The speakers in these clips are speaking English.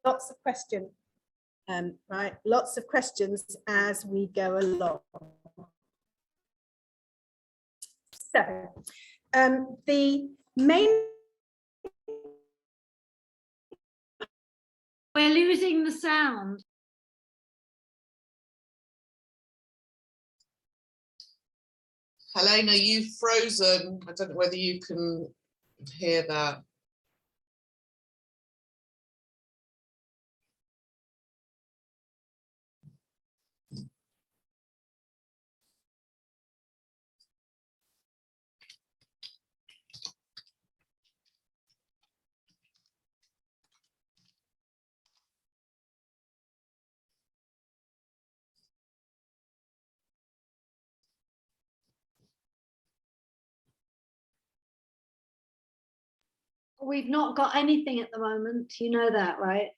lots of questions, right? Lots of questions as we go along. So the main. We're losing the sound. Helena, you've frozen. I don't know whether you can hear that. We've not got anything at the moment. You know that, right?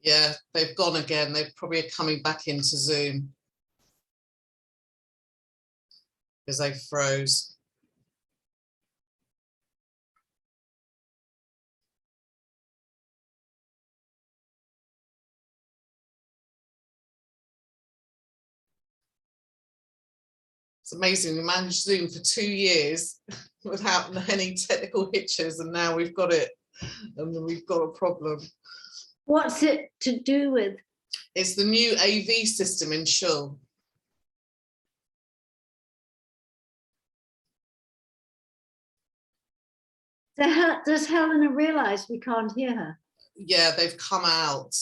Yeah, they've gone again. They probably are coming back into Zoom because they froze. It's amazing. We managed Zoom for 2 years without any technical hitches, and now we've got it, and we've got a problem. What's it to do with? It's the new AV system in Shul. Does Helena realise we can't hear her? Yeah, they've come out.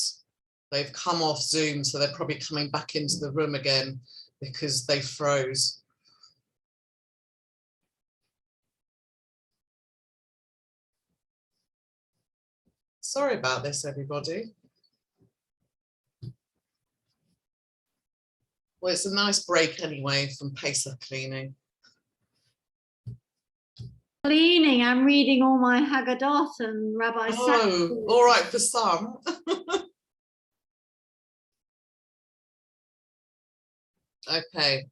They've come off Zoom, so they're probably coming back into the room again because they froze. Sorry about this, everybody. Well, it's a nice break anyway from Pesach cleaning. Cleaning, I'm reading all my Haggadot and Rabbi Oh, all right for some. Okay,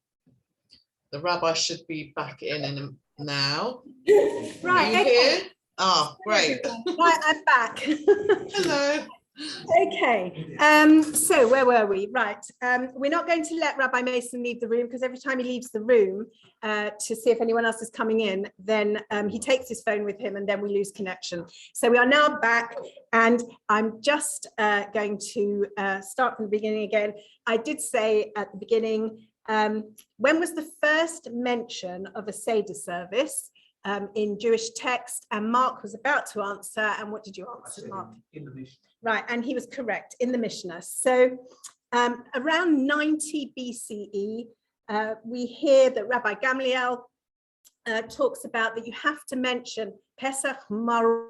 the rabbi should be back in now. Right, Are you here? Oh, great. Right, I'm back. Hello. Okay, so where were we? Right, we're not going to let Rabbi Mason leave the room because every time he leaves the room to see if anyone else is coming in, then he takes his phone with him and then we lose connection. So we are now back, and I'm just going to start from the beginning again. I did say at the beginning, when was the first mention of a Seder service in Jewish text? And Mark was about to answer. And what did you answer, Mark? In the Mishnah. Right, and he was correct, in the Mishnah. So around 90 BCE, we hear that Rabbi Gamliel talks about that you have to mention Pesach Mar.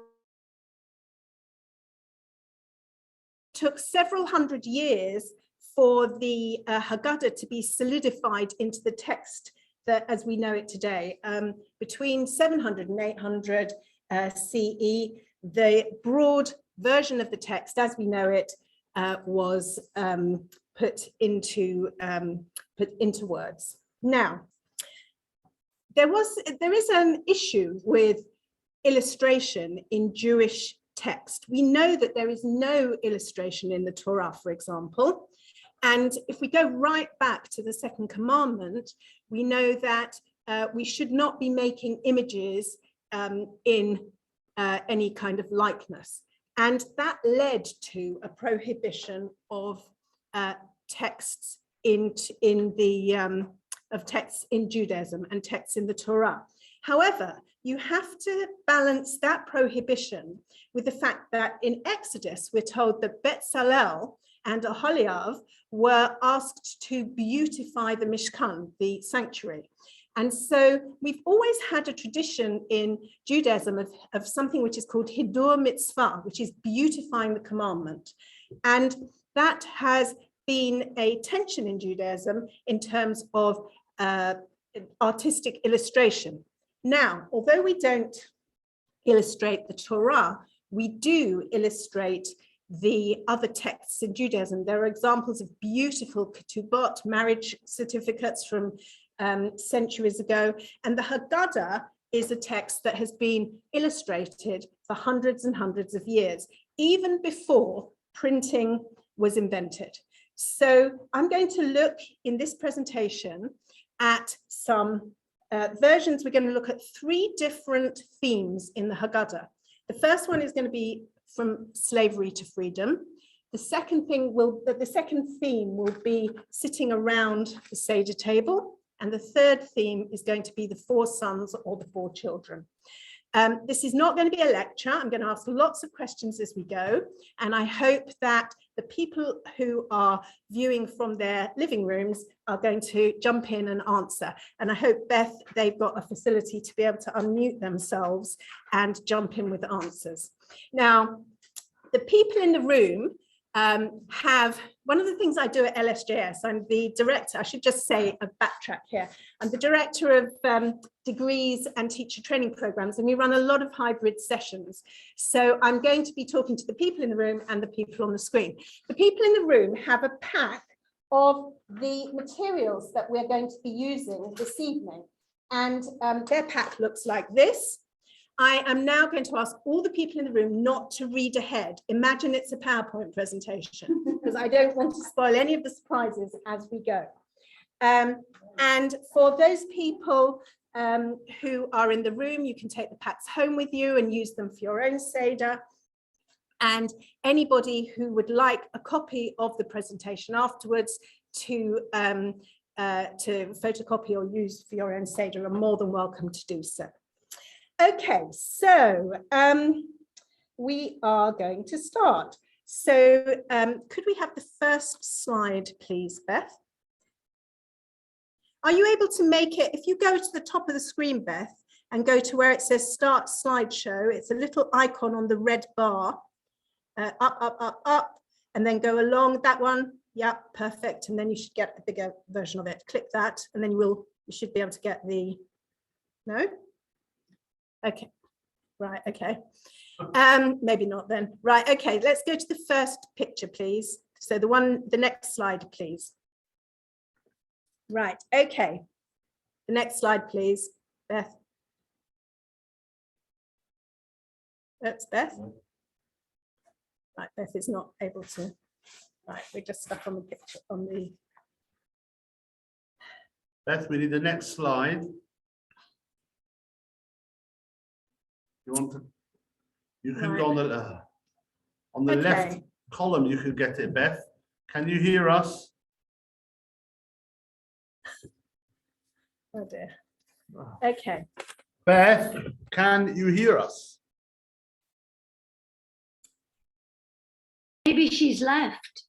Took several hundred years for the Haggadah to be solidified into the text that as we know it today. Between 700 and 800 CE, the broad version of the text as we know it was put into words. Now, there is an issue with illustration in Jewish text. We know that there is no illustration in the Torah, for example. And if we go right back to the second commandment, we know that we should not be making images in any kind of likeness. And that led to a prohibition of texts of texts in Judaism and texts in the Torah. However, you have to balance that prohibition with the fact that in Exodus, we're told that Betzalel and Aholiav were asked to beautify the Mishkan, the sanctuary. And so we've always had a tradition in Judaism of something which is called Hidur Mitzvah, which is beautifying the commandment. And that has been a tension in Judaism in terms of artistic illustration. Now, although we don't illustrate the Torah, we do illustrate the other texts in Judaism. There are examples of beautiful ketubot, marriage certificates from centuries ago, and the Haggadah is a text that has been illustrated for hundreds and hundreds of years, even before printing was invented. So I'm going to look in this presentation at some versions. We're going to look at 3 different themes in the Haggadah. The first one is going to be from slavery to freedom. The second theme will be sitting around the Seder table. And the third theme is going to be the 4 sons or the 4 children. This is not going to be a lecture. I'm going to ask lots of questions as we go. And I hope that the people who are viewing from their living rooms are going to jump in and answer. And I hope, Beth, they've got a facility to be able to unmute themselves and jump in with answers. Now, the people in the room have, one of the things I do at LSJS, I'm the director, I should just say a backtrack here. I'm the director of degrees and teacher training programs, and we run a lot of hybrid sessions. So I'm going to be talking to the people in the room and the people on the screen. The people in the room have a pack of the materials that we're going to be using this evening. And their pack looks like this. I am now going to ask all the people in the room not to read ahead. Imagine it's a PowerPoint presentation, because I don't want to spoil any of the surprises as we go. And for those people who are in the room, you can take the packs home with you and use them for your own Seder. And anybody who would like a copy of the presentation afterwards to photocopy or use for your own Seder are more than welcome to do so. Okay, so we are going to start. So could we have the first slide, please, Beth? Are you able to make it, if you go to the top of the screen, Beth, and go to where it says Start Slideshow, it's a little icon on the red bar, up, and then go along that one. Yeah, perfect. And then you should get a bigger version of it. Click that, and then you should be able to get the, no? Okay, right, okay. Maybe not then. Right, okay, let's go to the first picture, please. So the next slide, please. Right, okay. The next slide, please, Beth. That's Beth. Right, Beth is not able to. Right, we're just stuck on the picture, on the. Beth, we need the next slide. You want to? You can go on the left column. You could get it, Beth. Can you hear us? Oh dear. Okay. Beth, can you hear us? Maybe she's left.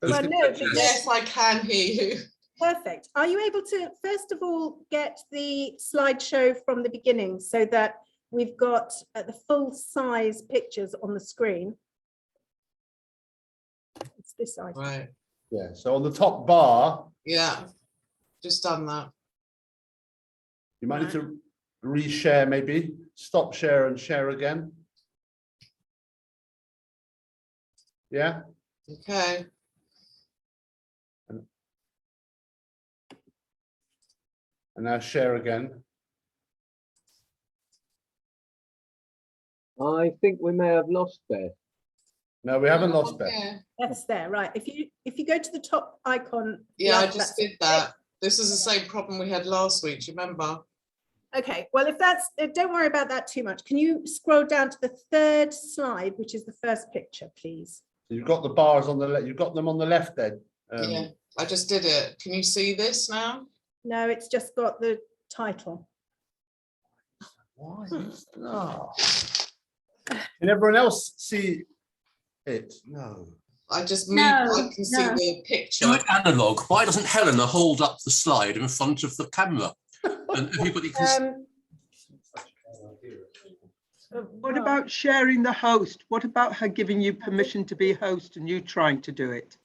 Well, no, Yes, I can hear you. Perfect. Are you able to, first of all, get the slideshow from the beginning so that we've got the full size pictures on the screen? It's this side. Right. Yeah, so on the top bar. Yeah, just done that. You might need to reshare, maybe. Stop share and share again. Yeah? Okay. And now share again. I think we may have lost Beth. No, we haven't lost Beth. Yeah. That's there, right. If you go to the top icon. Yeah, I yes, just that's did that. This is the same problem we had last week, do you remember? Okay, well, if that's, don't worry about that too much. Can you scroll down to the third slide, which is the first picture, please? So you've got the bars on the left. You've got them on the left then. Yeah, I just did it. Can you see this now? No, it's just got the title. Why is that? Can everyone else see it? No. I just moved, No, I can see no. the picture. Like analog, why doesn't Helena hold up the slide in front of the camera? And everybody can What about sharing the host? What about her giving you permission to be host and you trying to do it?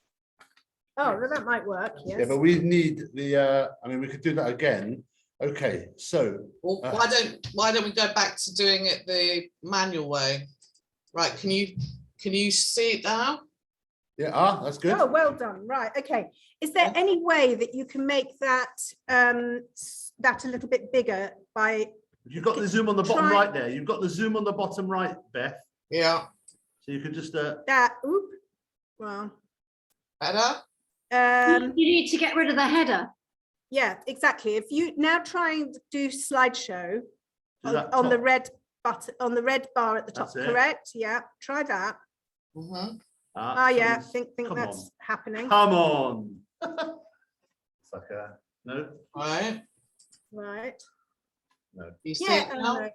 Oh, well, that might work, yes. Yeah, but we need the, I mean, we could do that again. Okay, so. Well, why don't we go back to doing it the manual way? Right, can you see it now? Yeah, that's good. Oh, well done, right, okay. Is there any way that you can make that that a little bit bigger by You've got the zoom on the bottom Try- right there. You've got the zoom on the bottom right, Beth. Yeah, So you can just That, oop, well, better. um, You need to get rid of the header. yeah, exactly. If you now try and do slideshow do that on the top. red button, on the red bar at the top, That's it. correct? Yeah, try that. Mhm. Oh yeah, something's- think come that's on. happening. Come on. It's like a no. Right. Right. You see Yeah, it oh, now? no.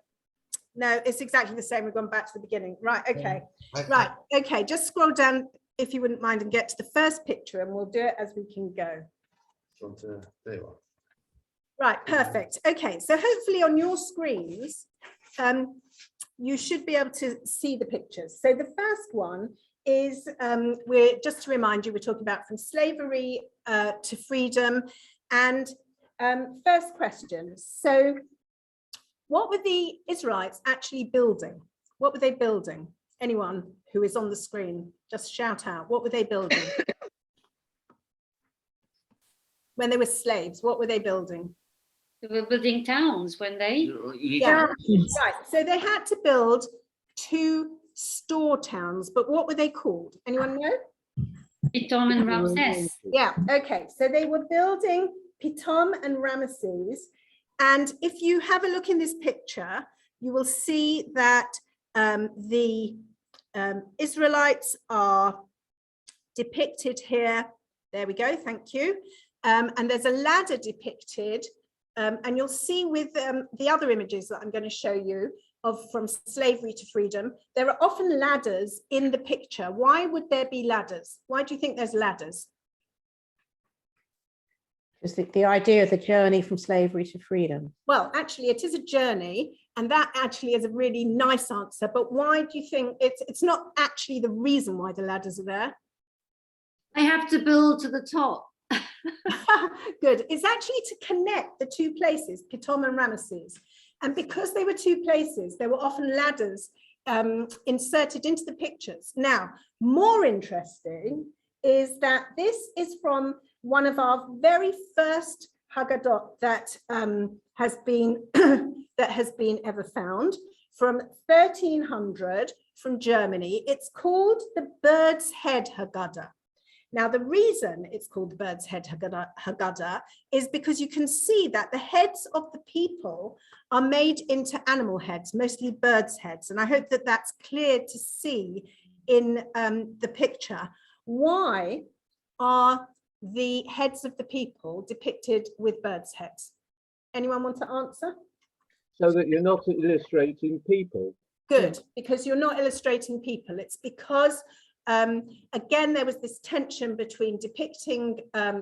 No, it's exactly the same. We've gone back to the beginning. Right, okay. Okay. Right, okay, just scroll down if you wouldn't mind and get to the first picture and we'll do it as we can go. There you are. Right, perfect. Okay, so hopefully on your screens, you should be able to see the pictures. So the first one is, we're just to remind you, we're talking about from slavery to freedom. And first question, so what were the Israelites actually building? What were they building? Anyone who is on the screen, just shout out. What were they building? When they were slaves, what were they building? They were building towns when they. Yeah, right. So they had to build 2 store towns, but what were they called? Anyone know? Pitom and Ramses. Yeah, okay. So they were building Pitom and Ramesses. And if you have a look in this picture, you will see that the Israelites are depicted here. There we go, thank you. And there's a ladder depicted. And you'll see with the other images that I'm going to show you of from slavery to freedom, there are often ladders in the picture. Why would there be ladders? Why do you think there's ladders? Is the idea of the journey from slavery to freedom? Well, actually, it is a journey, and that actually is a really nice answer. But why do you think it's not actually the reason why the ladders are there? They have to build to the top. Good. It's actually to connect the 2 places, Pitom and Ramesses. And because they were 2 places, there were often ladders inserted into the pictures. Now, more interesting is that this is from one of our very first Haggadot that has been ever found from 1300 from Germany. It's called the Bird's Head Haggadah. Now, the reason it's called the Bird's Head Haggadah is because you can see that the heads of the people are made into animal heads, mostly birds' heads. And I hope that that's clear to see in the picture. Why are the heads of the people depicted with birds' heads? Anyone want to answer? So that you're not illustrating people. Good, because you're not illustrating people. It's because, again, there was this tension between depicting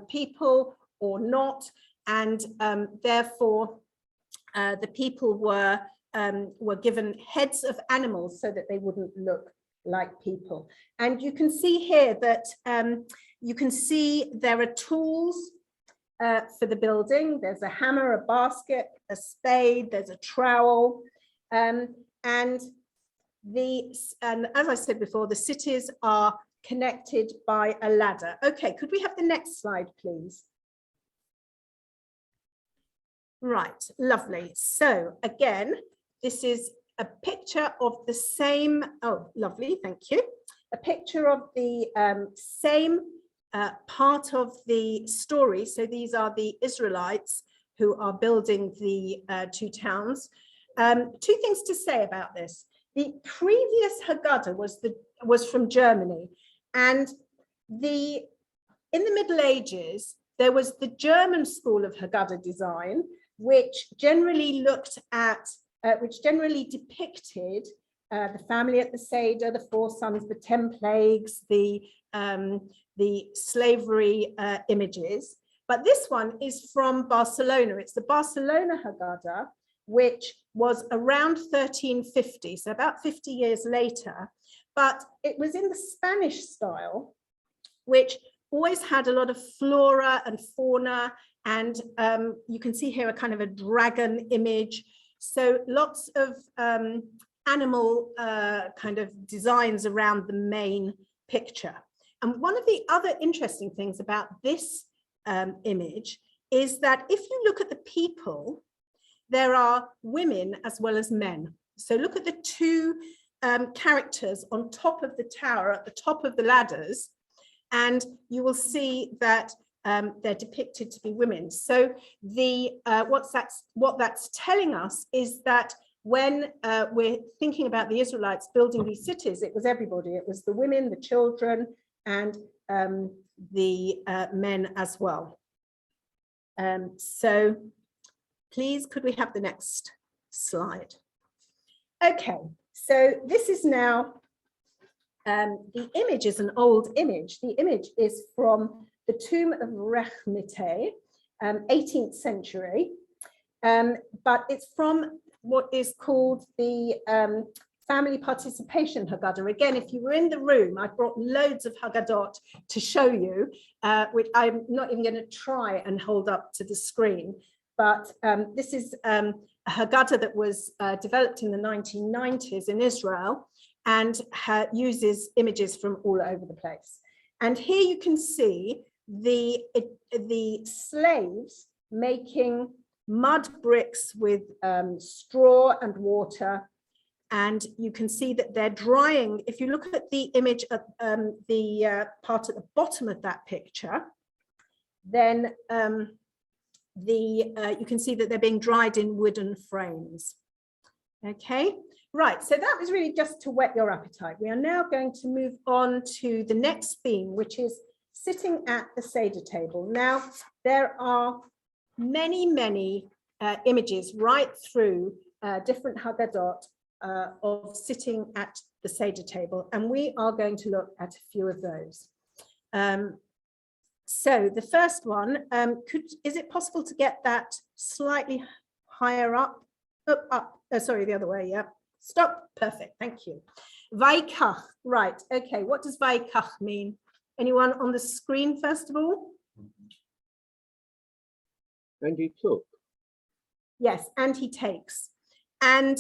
people or not, and therefore the people were given heads of animals so that they wouldn't look like people. And you can see here that you can see there are tools for the building. There's a hammer, a basket, a spade, there's a trowel. And as I said before, the cities are connected by a ladder. Okay, could we have the next slide, please? Right, lovely. So again, this is a picture of the same, oh, lovely, thank you. A picture of the same part of the story. So these are the Israelites who are building the 2 towns. 2 things to say about this. The previous Haggadah was from Germany, and in the Middle Ages there was the German school of Haggadah design, which generally looked at, which generally depicted the family at the Seder, the 4 sons, the 10 plagues, the slavery images. But this one is from Barcelona. It's the Barcelona Haggadah, which was around 1350, so about 50 years later. But it was in the Spanish style, which always had a lot of flora and fauna. And you can see here a kind of a dragon image. So lots of animal kind of designs around the main picture. And one of the other interesting things about this image is that if you look at the people, there are women as well as men. So look at the two characters on top of the tower, at the top of the ladders, and you will see that they're depicted to be women. So the what that's telling us is that when we're thinking about the Israelites building these cities, it was everybody. It was the women, the children, and the men as well. So please, could we have the next slide? Okay, so this is now, the image is an old image. The image is from the tomb of Rechmite, 18th century, but it's from what is called the family participation Haggadah. Again, if you were in the room, I brought loads of Haggadot to show you, which I'm not even going to try and hold up to the screen. But this is a Haggadah that was developed in the 1990s in Israel and uses images from all over the place. And here you can see the slaves making mud bricks with straw and water. And you can see that they're drying. If you look at the image at the part at the bottom of that picture, then you can see that they're being dried in wooden frames. Okay, right, so that was really just to whet your appetite. We are now going to move on to the next theme, which is sitting at the Seder table. Now, there are many images right through different Haggadot of sitting at the Seder table, and we are going to look at a few of those. So the first one, is it possible to get that slightly higher up? Sorry, the other way, yeah. Stop, perfect, thank you. Vaikach, right, okay, what does Vaikach mean? Anyone on the screen, first of all? And he took. Yes, and he takes. And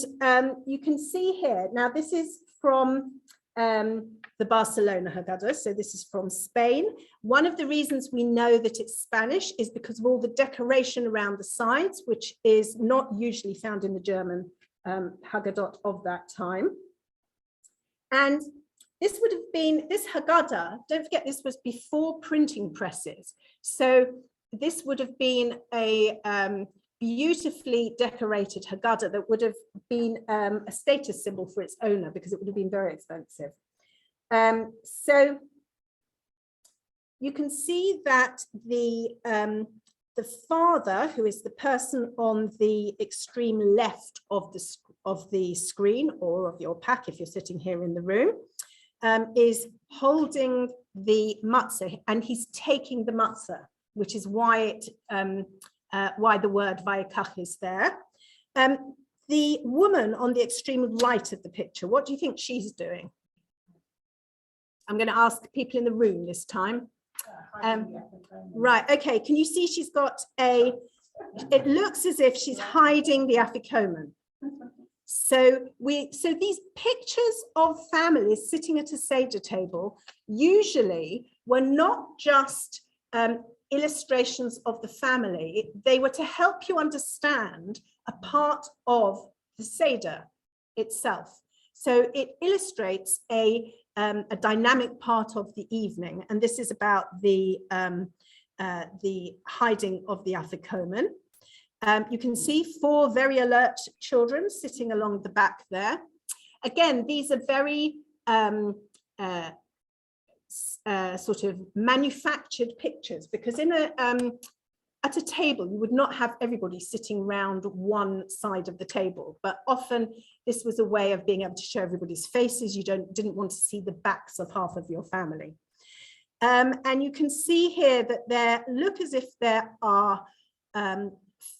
you can see here, now this is from the Barcelona Haggadah, so this is from Spain. One of the reasons we know that it's Spanish is because of all the decoration around the sides, which is not usually found in the German Haggadot of that time. And this would have been, this Haggadah, don't forget this was before printing presses. So this would have been a beautifully decorated Haggadah that would have been a status symbol for its owner because it would have been very expensive. So you can see that the father, who is the person on the extreme left of the screen or of your pack, if you're sitting here in the room, is holding the matzah, and he's taking the matzah, which is why why the word Vaikach is there. The woman on the extreme right of the picture, what do you think she's doing? I'm going to ask people in the room this time. Right, okay, can you see she's got it looks as if she's hiding the afikomen. So these pictures of families sitting at a Seder table usually were not just illustrations of the family, they were to help you understand a part of the Seder itself. So it illustrates a dynamic part of the evening, and this is about the hiding of the afikomen. You can see 4 very alert children sitting along the back there. Again, these are very sort of manufactured pictures, because in at a table you would not have everybody sitting round one side of the table, but often this was a way of being able to show everybody's faces. You didn't want to see the backs of half of your family. And you can see here that there look as if there are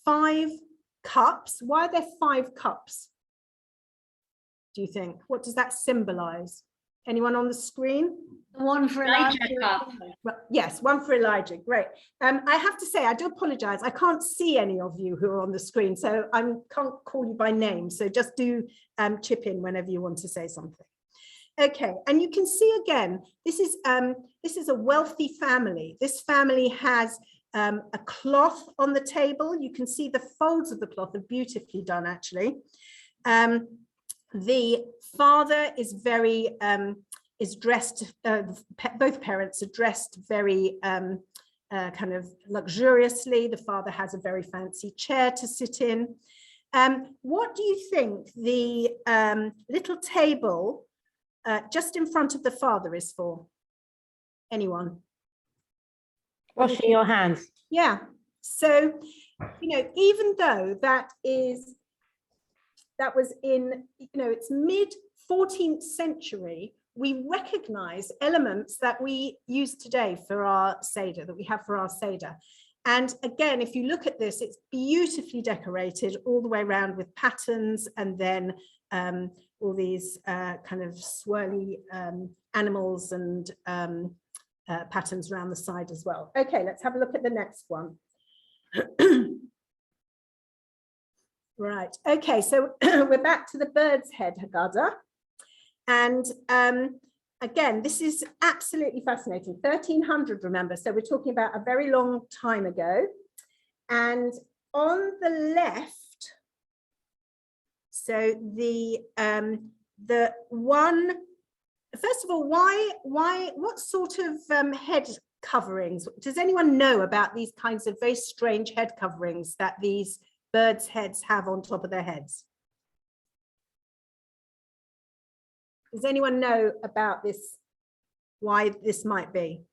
5 cups. Why are there 5 cups, do you think? What does that symbolize? Anyone on the screen? One for Elijah. Yes, one for Elijah. Great. I have to say, I do apologize. I can't see any of you who are on the screen, so I can't call you by name. So just do chip in whenever you want to say something. Okay, and you can see again, this is a wealthy family. This family has a cloth on the table. You can see the folds of the cloth are beautifully done, actually. The father is very, is dressed, both parents are dressed very kind of luxuriously. The father has a very fancy chair to sit in. What do you think the little table just in front of the father is for? Anyone? Washing your hands. Yeah. So, you know, even though that was in, you know, it's mid 14th century, we recognize elements that we use today for our Seder, that we have for our Seder. And again, if you look at this, it's beautifully decorated all the way around with patterns, and then all these kind of swirly animals and patterns around the side as well. Okay, let's have a look at the next one. Right, okay, so we're back to the bird's head Haggadah. And again, this is absolutely fascinating. 1300, remember, so we're talking about a very long time ago. And on the left, so the one, first of all, what sort of head coverings? Does anyone know about these kinds of very strange head coverings that these birds' heads have on top of their heads? Does anyone know about this, why this might be?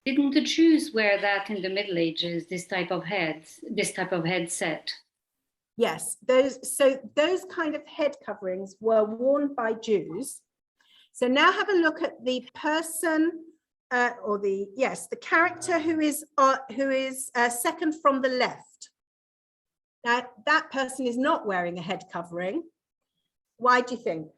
Didn't the Jews wear that in the Middle Ages, this type of headset? Yes, those kind of head coverings were worn by Jews. So now have a look at the person, the character who is second from the left. Now that person is not wearing a head covering. Why do you think?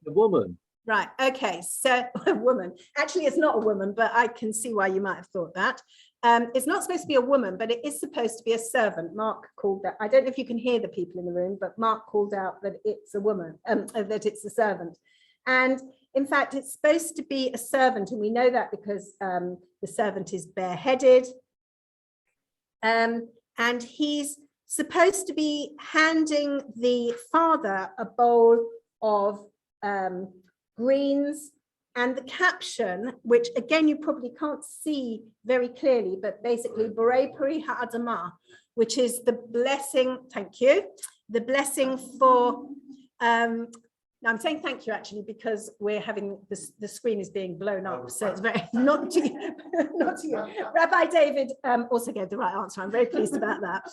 The woman. Right, okay, so a woman. Actually, it's not a woman, but I can see why you might have thought that. It's not supposed to be a woman, but it is supposed to be a servant. Mark called that. I don't know if you can hear the people in the room, but Mark called out that it's a woman, that it's a servant. And in fact, it's supposed to be a servant, and we know that because the servant is bareheaded. And he's supposed to be handing the father a bowl of greens, and the caption, which again you probably can't see very clearly, but basically Borei Peri Ha'adamah, which is the blessing, thank you, the blessing for, I'm saying thank you actually because we're having this, the screen is being blown up, so it's very, not to you, not to you. Rabbi David also gave the right answer, I'm very pleased about that.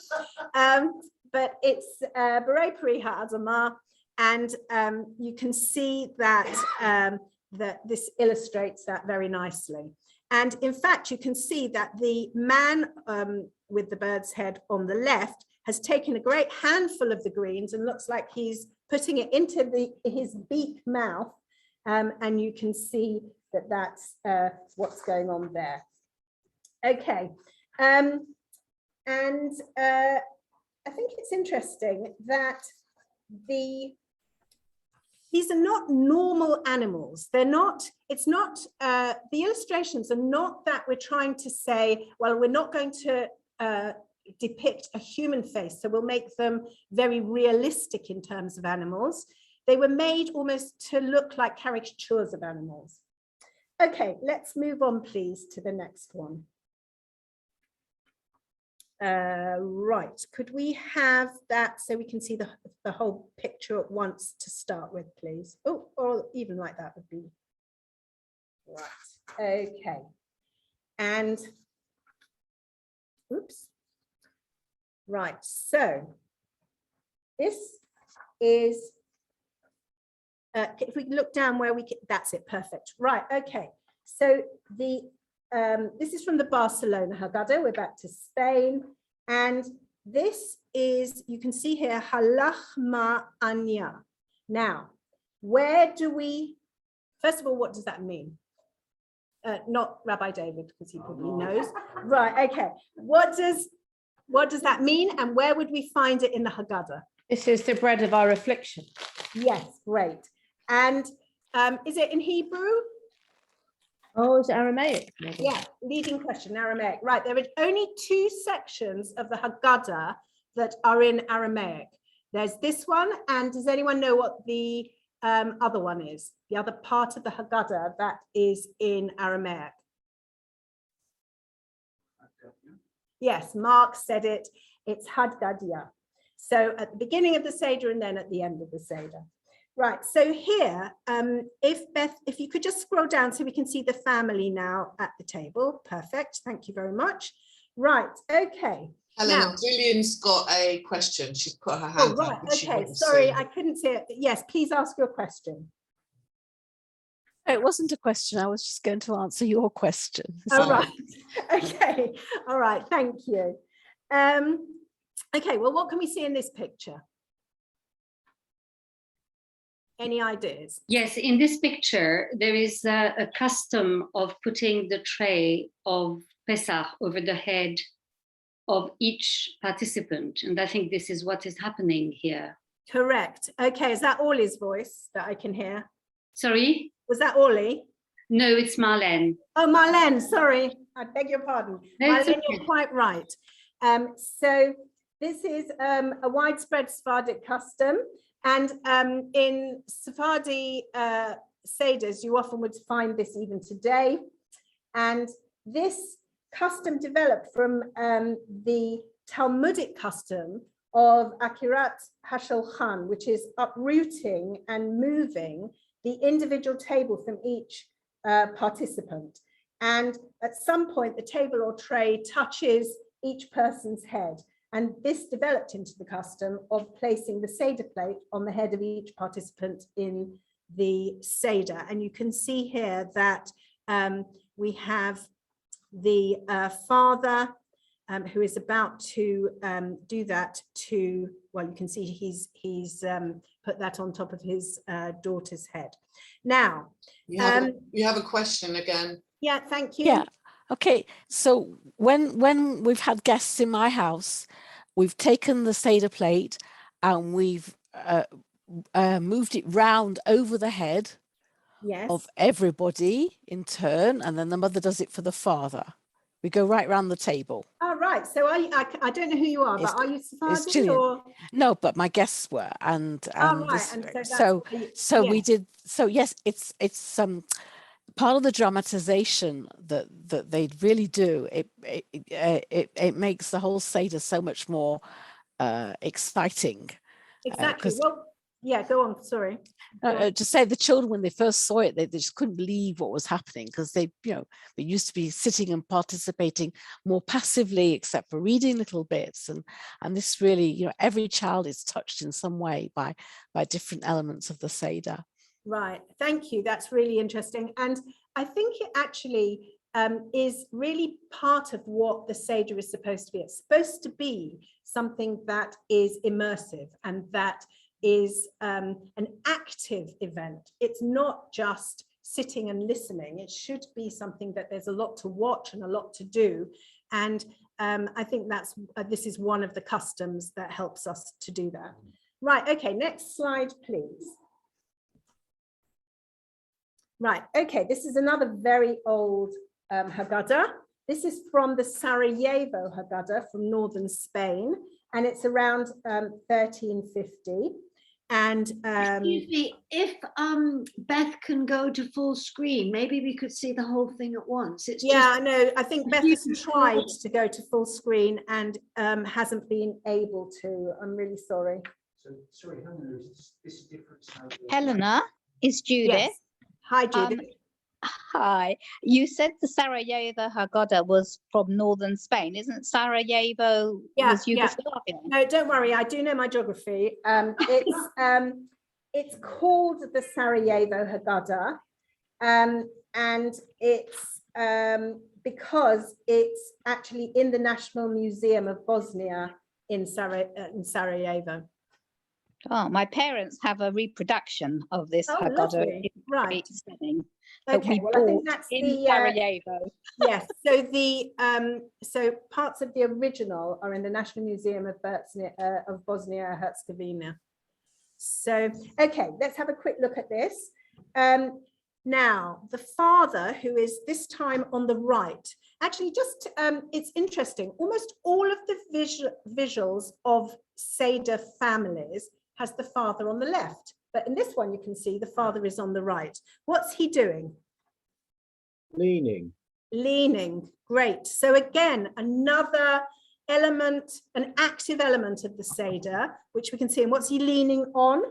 But it's Borei Peri Ha'adamah, and you can see that that this illustrates that very nicely. And in fact, you can see that the man with the bird's head on the left has taken a great handful of the greens and looks like he's putting it into his beak mouth. And you can see that that's what's going on there. Okay. And I think it's interesting that these are not normal animals. They're not, it's not, the illustrations are not that we're trying to say, well, we're not going to depict a human face, so we'll make them very realistic in terms of animals. They were made almost to look like caricatures of animals. Okay, let's move on, please, to the next one. Right, could we have that so we can see the whole picture at once to start with, please? Oh, or even like that would be right. Okay, and oops. Right, so this is if we look down where we can, that's it, perfect. Right, okay, so the this is from the Barcelona Haggadah. We're back to Spain, and this is, you can see here, halach ma'anya. Now, where do we, first of all, what does that mean? Not Rabbi David, because he probably knows. Right, okay. What does that mean, and where would we find it in the Haggadah? This is the bread of our affliction. Yes, great. And is it in Hebrew? Oh, is it Aramaic? Maybe? Yeah, leading question, Aramaic. Right, there are only 2 sections of the Haggadah that are in Aramaic. There's this one, and does anyone know what the other one is? The other part of the Haggadah that is in Aramaic? Yes, Mark said it. It's Haggadah. So at the beginning of the Seder and then at the end of the Seder. Right, so here, if you could just scroll down so we can see the family now at the table. Perfect, thank you very much. Right, okay. Helena, Now- Julian's got a question. She's put her hand Oh, right, up. and she okay, wants sorry, to- I couldn't see it. Yes, please ask your question. It wasn't a question. I was just going to answer your question. Oh, Oh. right, okay, all right, thank you. Okay, well, what can we see in this picture? Any ideas? Yes, in this picture, there is a custom of putting the tray of Pesach over the head of each participant. And I think this is what is happening here. Correct. Okay, is that Orly's voice that I can hear? Sorry? Was that Orly? No, it's Marlene. Oh, Marlene, sorry, I beg your pardon. No, it's Marlene, okay. you're quite right. So this is a widespread Sephardic custom, and in Sephardi Seders, you often would find this even today. And this custom developed from the Talmudic custom of Akirat HaShulchan, which is uprooting and moving the individual table from each participant. And at some point, the table or tray touches each person's head. And this developed into the custom of placing the Seder plate on the head of each participant in the Seder. And you can see here that we have the father who is about to do that to, well, you can see he's put that on top of his daughter's head. Now, you have a question again. yeah, thank you. Yeah. Okay. So when we've had guests in my house, we've taken the Seder plate and we've moved it round over the head of everybody in turn, and then the mother does it for the father. We go right round the table. Oh, right. So I don't know who you are, but are you Sephardi Gillian. or? No, but my guests were, and Oh, right. this, And so we yes. did. So yes, it's part of the dramatization that they really do. It makes the whole Seder so much more exciting. Exactly. Well, yeah, go on. Sorry. To say the children, when they first saw it, they just couldn't believe what was happening, because they used to be sitting and participating more passively, except for reading little bits, and this really, every child is touched in some way by different elements of the Seder. Right. Thank you. That's really interesting, and I think it actually is really part of what the Seder is supposed to be. It's supposed to be something that is immersive and that is an active event. It's not just sitting and listening. It should be something that there's a lot to watch and a lot to do. And I think that's this is one of the customs that helps us to do that. Right, okay, next slide, please. Right, okay, this is another very old Haggadah. This is from the Sarajevo Haggadah from northern Spain, and it's around 1350. And excuse me, if Beth can go to full screen, maybe we could see the whole thing at once. It's yeah, just, I know. I think Beth has tried to go to full screen and hasn't been able to. I'm really sorry. So, sorry, Helena, is this different? Helena, it's Judith. Yes. Hi, Judith. Hi. You said the Sarajevo Haggadah was from northern Spain. Isn't Sarajevo was Yugoslavia? No, don't worry. I do know my geography. It's called the Sarajevo Haggadah, and it's because it's actually in the National Museum of Bosnia in Sarajevo. Oh, my parents have a reproduction of this Haggadah. Lovely. Right. Stunning. Okay, well, I think that's in Sarajevo. Yes, so so parts of the original are in the National Museum of Bosnia Herzegovina. So, okay, let's have a quick look at this. Now, the father, who is this time on the right, actually just, it's interesting, almost all of the visuals of Seder families has the father on the left. But in this one, you can see the father is on the right. What's he doing? Leaning. Leaning, great. So again, another element, an active element of the Seder, which we can see. And what's he leaning on?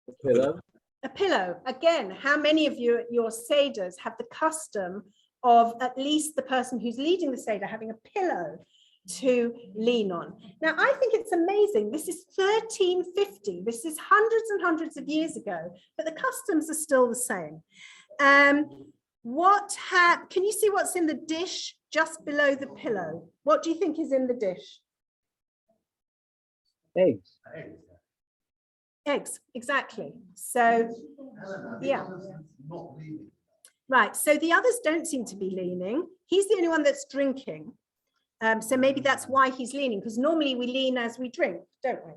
A pillow. A pillow. Again, how many of you at your Seders have the custom of at least the person who's leading the Seder having a pillow to lean on? Now, I think it's amazing. This is 1350. This is hundreds and hundreds of years ago, but the customs are still the same. Can you see what's in the dish just below the pillow? What do you think is in the dish? Eggs. Eggs, exactly. So, yeah. Right, so the others don't seem to be leaning. He's the only one that's drinking. So maybe that's why he's leaning, because normally we lean as we drink, don't we?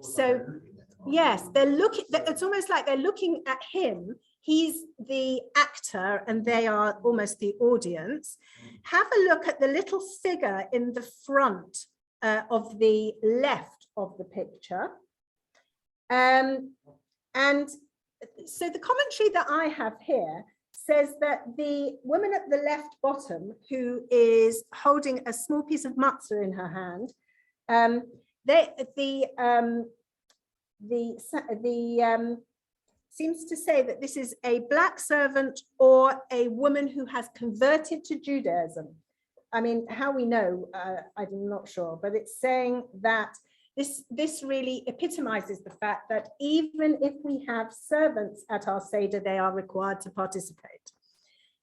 So, yes, they're looking, it's almost like they're looking at him. He's the actor and they are almost the audience. Have a look at the little figure in the front of the left of the picture. And so the commentary that I have here says that the woman at the left bottom, who is holding a small piece of matzah in her hand, seems to say that this is a black servant or a woman who has converted to Judaism. I mean, how we know, I'm not sure, but it's saying that this really epitomizes the fact that even if we have servants at our Seder, they are required to participate.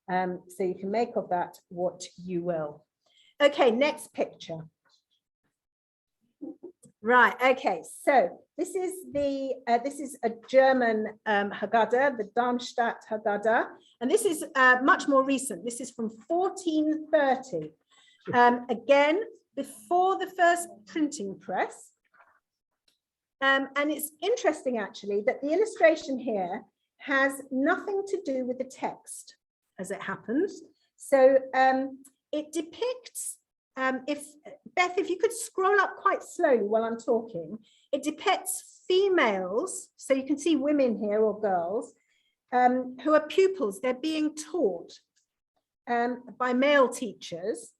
So you can make of that what you will. Okay, next picture. Right, okay, so this is a German Haggadah, the Darmstadt Haggadah, and this is much more recent. This is from 1430. Again, before the first printing press. And it's interesting actually that the illustration here has nothing to do with the text as it happens. So it depicts, if you could scroll up quite slowly while I'm talking, it depicts females, so you can see women here or girls, who are pupils. They're being taught by male teachers.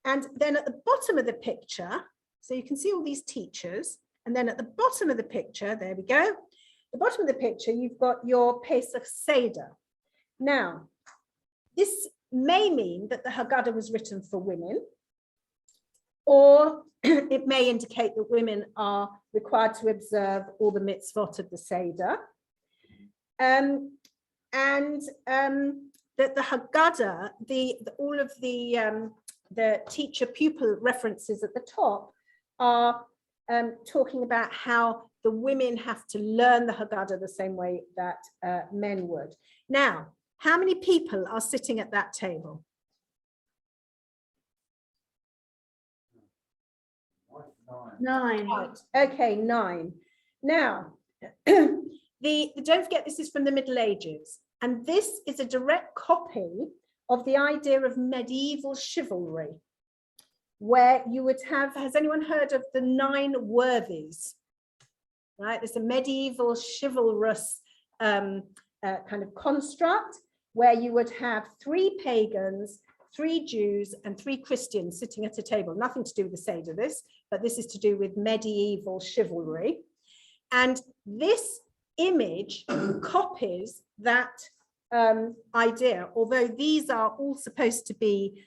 And then at the bottom of the picture, so you can see all these teachers, and then at the bottom of the picture, there we go, the bottom of the picture, you've got your Pesach Seder. Now, this may mean that the Haggadah was written for women, or it may indicate that women are required to observe all the mitzvot of the Seder. And that the Haggadah, all of the teacher-pupil references at the top are talking about how the women have to learn the Haggadah the same way that men would. Now, how many people are sitting at that table? 9. Right. Okay, 9. Now, don't forget this is from the Middle Ages, and this is a direct copy of the idea of medieval chivalry, where you would have, has anyone heard of the 9 worthies? Right, there's a medieval chivalrous kind of construct where you would have 3 pagans, 3 Jews and 3 Christians sitting at a table. Nothing to do with the Seder, but this is to do with medieval chivalry. And this image copies that idea, although these are all supposed to be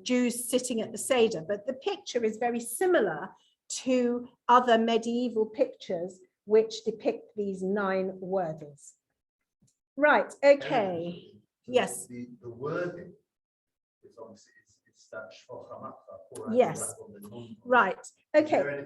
Jews sitting at the Seder, but the picture is very similar to other medieval pictures which depict these 9 worthies. Right, okay, yes. The worthy is obviously it's that shvocha matzah. Yes, right, okay.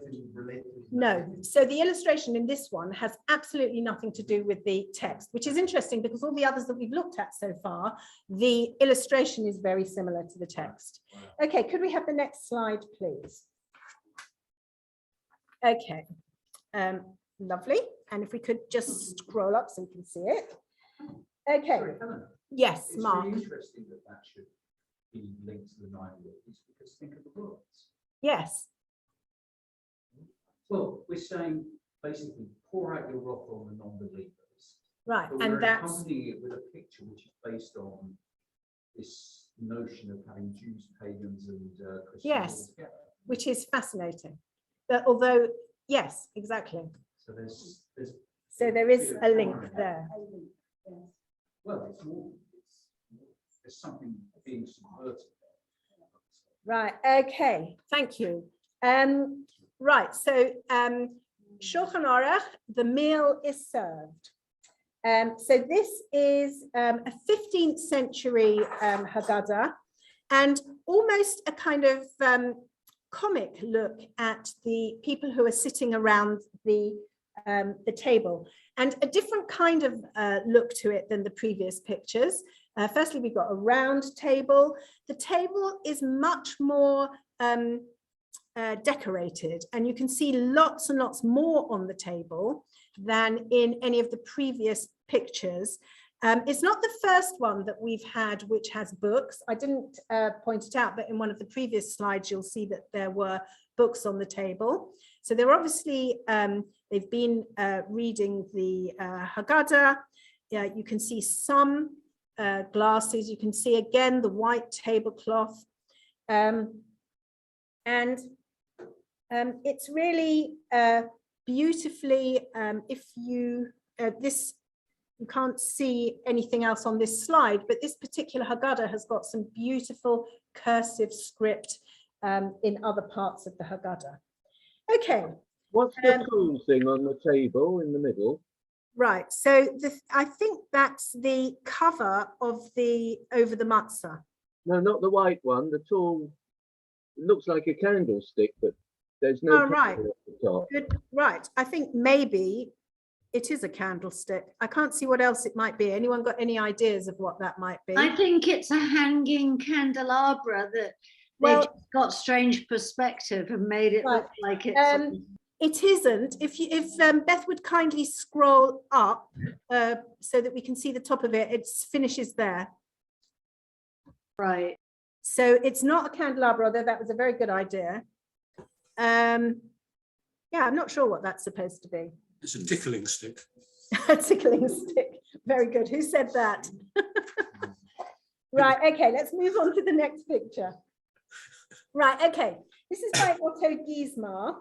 No, so the illustration in this one has absolutely nothing to do with the text, which is interesting because all the others that we've looked at so far, the illustration is very similar to the text. Okay, could we have the next slide, please? Okay, lovely. And if we could just scroll up so we can see it. Okay, Sorry, Helena, yes, it's Mark. really interesting that that should be linked to the 9 words, because think of the words. Yes, Well, we're saying basically pour out your wrath on the non-believers. right, But and we're that's, accompanying it with a picture which is based on this notion of having Jews, pagans, and Christians Yes. all together. which is fascinating. But although, yes, exactly. So So there is a link there. well, it's more, there's something being subverted. Right, okay, thank you. Right, so Shulchan Aruch, the meal is served. So this is a 15th century Haggadah, and almost a kind of comic look at the people who are sitting around the table, and a different kind of look to it than the previous pictures. Firstly, we've got a round table. The table is much more decorated, and you can see lots and lots more on the table than in any of the previous pictures. It's not the first one that we've had which has books. I didn't point it out, but in one of the previous slides, you'll see that there were books on the table. So they're obviously, they've been reading the Haggadah. You can see some glasses. You can see again the white tablecloth. And it's really beautifully, if you, you can't see anything else on this slide, but this particular Haggadah has got some beautiful cursive script in other parts of the Haggadah. Okay. What's the cool thing on the table in the middle? Right, so I think that's the cover of the over the matzah. No, not the white one, the tall, it looks like a candlestick, but there's no Oh, right. candle at the top. Good. Right, I think maybe it is a candlestick. I can't see what else it might be. Anyone got any ideas of what that might be? I think it's a hanging candelabra that Well, they just got strange perspective and made it look like it's. It isn't. If Beth would kindly scroll up so that we can see the top of it, it finishes there. Right. So it's not a candelabra, although that was a very good idea. Yeah, I'm not sure what that's supposed to be. It's a tickling stick. A tickling stick. Very good. Who said that? Right. Okay. Let's move on to the next picture. Right. Okay. This is by Otto Giesmar.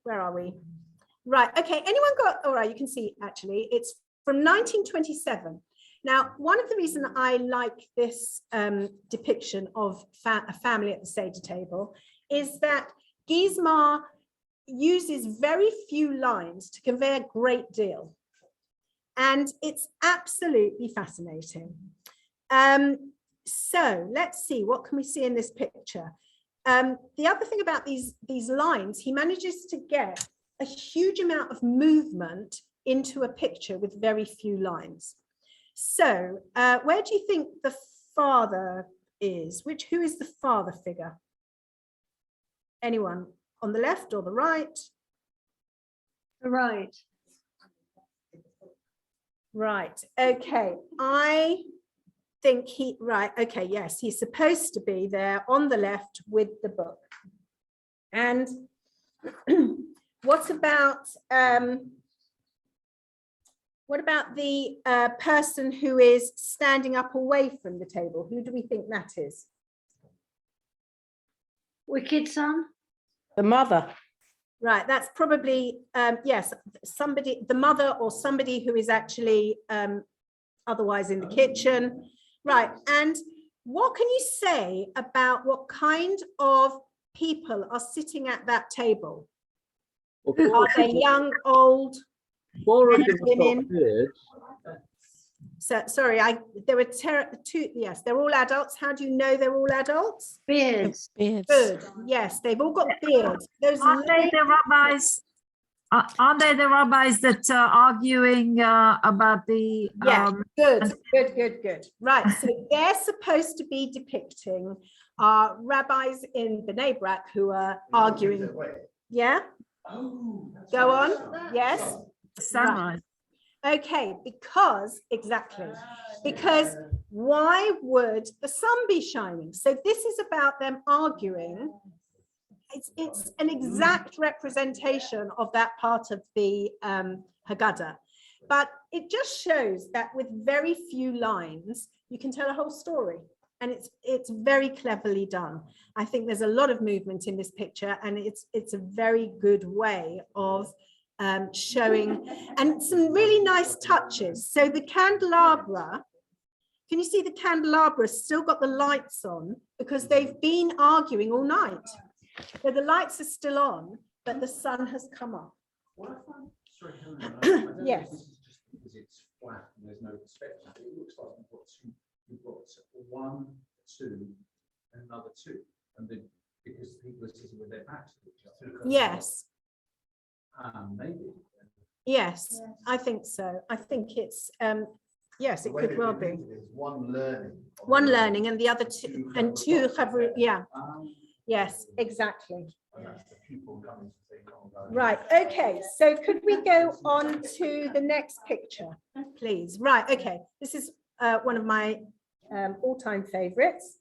Where are we? Right. Okay. Anyone got? All right. You can see actually it's from 1927. Now, one of the reasons I like this depiction of a family at the Seder table is that Giesmar uses very few lines to convey a great deal. And it's absolutely fascinating. So let's see, what can we see in this picture? The other thing about these lines, he manages to get a huge amount of movement into a picture with very few lines. So where do you think the father is? Who is the father figure? Anyone? On the left or the right? The right. Right. Okay. I think right. Okay. Yes, he's supposed to be there on the left with the book. And what about the person who is standing up away from the table? Who do we think that is? Wicked son? The mother. Right, that's probably, yes, somebody, the mother or somebody who is actually otherwise in the kitchen. Right, and what can you say about what kind of people are sitting at that table? Are they young, old? Four of them have got women? beards. So, sorry, there were two, yes, they're all adults. How do you know they're all adults? Beards. Beards. Good, yes, they've all got beards. Those Aren't they the rabbis? Aren't they the rabbis that are arguing about the? Yeah, good. Right, so they're supposed to be depicting rabbis in Bnei Brak who are arguing. Yeah. Go on. Yes. Sunrise. Okay, because, exactly, because why would the sun be shining? So this is about them arguing. It's an exact representation of that part of the Haggadah. But it just shows that with very few lines, you can tell a whole story. And it's very cleverly done. I think there's a lot of movement in this picture, and it's a very good way of showing, and some really nice touches. So the candelabra, can you see the candelabra still got the lights on because they've been arguing all night. So the lights are still on, but the sun has come up. Sorry, Helena, I don't know if Yes. this is just because it's flat and there's no perspective. It looks like you've got one, two, and another two, and then because people are sitting with their backs to each other. Yes. Maybe. Yes, I think so. I think it's yes, it could well be. One learning. One learning and the other two, and two chavru, yeah. Yes, exactly. Right, okay, so could we go on to the next picture, please? Right, okay, this is one of my all-time favorites.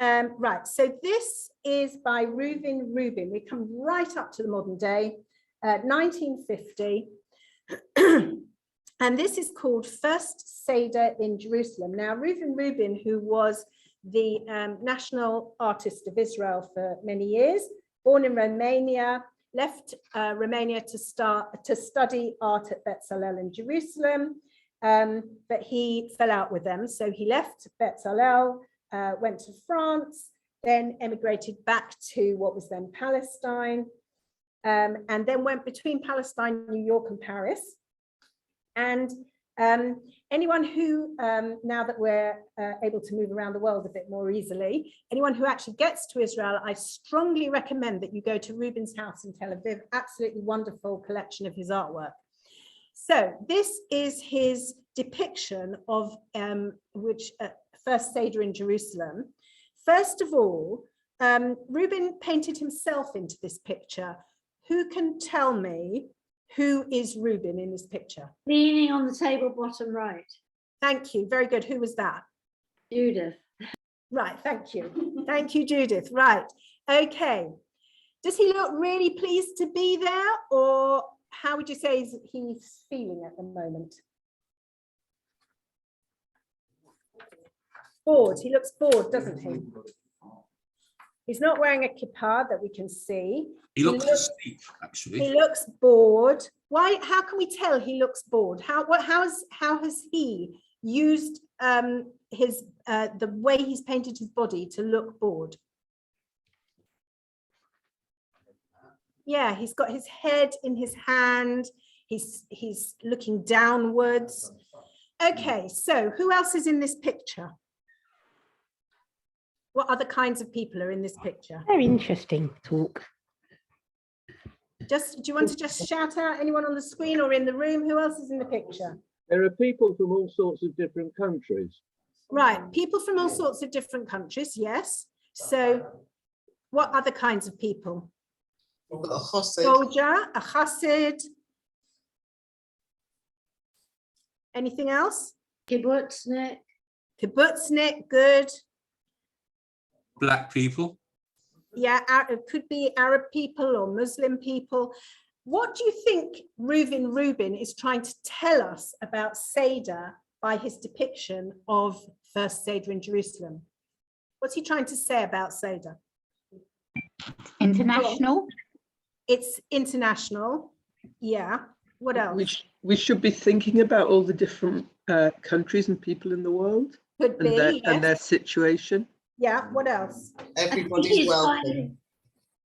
Right, so this is by Reuben. We come right up to the modern day, 1950. And this is called First Seder in Jerusalem. Now, Reuben, who was the national artist of Israel for many years, born in Romania, left Romania to study art at Betzalel in Jerusalem, but he fell out with them. So he left Betzalel, went to France, then emigrated back to what was then Palestine, and then went between Palestine, New York, and Paris. And anyone who, now that we're able to move around the world a bit more easily, anyone who actually gets to Israel, I strongly recommend that you go to Reuben's house in Tel Aviv. Absolutely wonderful collection of his artwork. So this is his depiction of First Seder in Jerusalem. First of all, Reuben painted himself into this picture. Who can tell me who is Reuben in this picture? Leaning on the table, bottom right. Thank you. Very good. Who was that? Judith. Right. Thank you. Thank you, Judith. Right. Okay. Does he look really pleased to be there, or how would you say he's feeling at the moment? Bored. He looks bored, doesn't he? He's not wearing a kippah that we can see. He looks asleep, actually. He looks bored. Why? How can we tell he looks bored? How has he used the way he's painted his body to look bored? Yeah, he's got his head in his hand. He's looking downwards. Okay, so who else is in this picture? What other kinds of people are in this picture? Very interesting talk. Do you want to just shout out anyone on the screen or in the room? Who else is in the picture? There are people from all sorts of different countries. Right, people from all sorts of different countries, yes. So what other kinds of people? A chassid. Soldier, a chassid. Anything else? Kibbutznik. Kibbutznik, good. Black people. Yeah, it could be Arab people or Muslim people. What do you think Reuben is trying to tell us about Seder by his depiction of First Seder in Jerusalem? What's he trying to say about Seder? International. It's international. Yeah. What else? We should be thinking about all the different countries and people in the world. Could be, yes. And their situation. Yeah, what else? Everybody's welcome.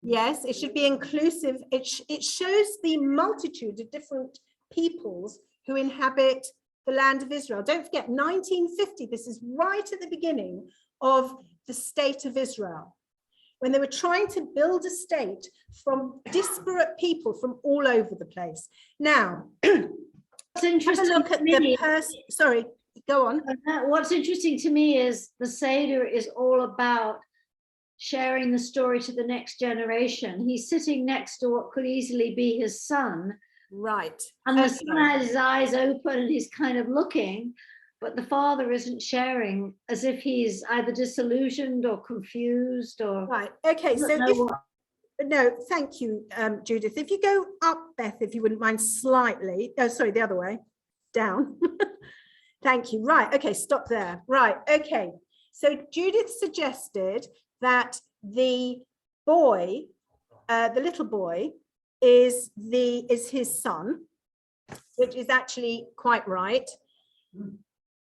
Yes, it should be inclusive. It shows the multitude of different peoples who inhabit the land of Israel. Don't forget, 1950, this is right at the beginning of the state of Israel, when they were trying to build a state from disparate people from all over the place. Now, what's interesting have a look at the person. Sorry. Go on. What's interesting to me is the Seder is all about sharing the story to the next generation. He's sitting next to what could easily be his son, Right. And the Okay. son has his eyes open and he's kind of looking, but the father isn't sharing, as if he's either disillusioned or confused or. Right. Okay. So no, thank you, Judith. If you go up, Beth, if you wouldn't mind slightly. Oh, sorry, the other way. Down. Thank you. Right. Okay. Stop there. Right. Okay. So Judith suggested that the boy, the little boy, is his son, which is actually quite right.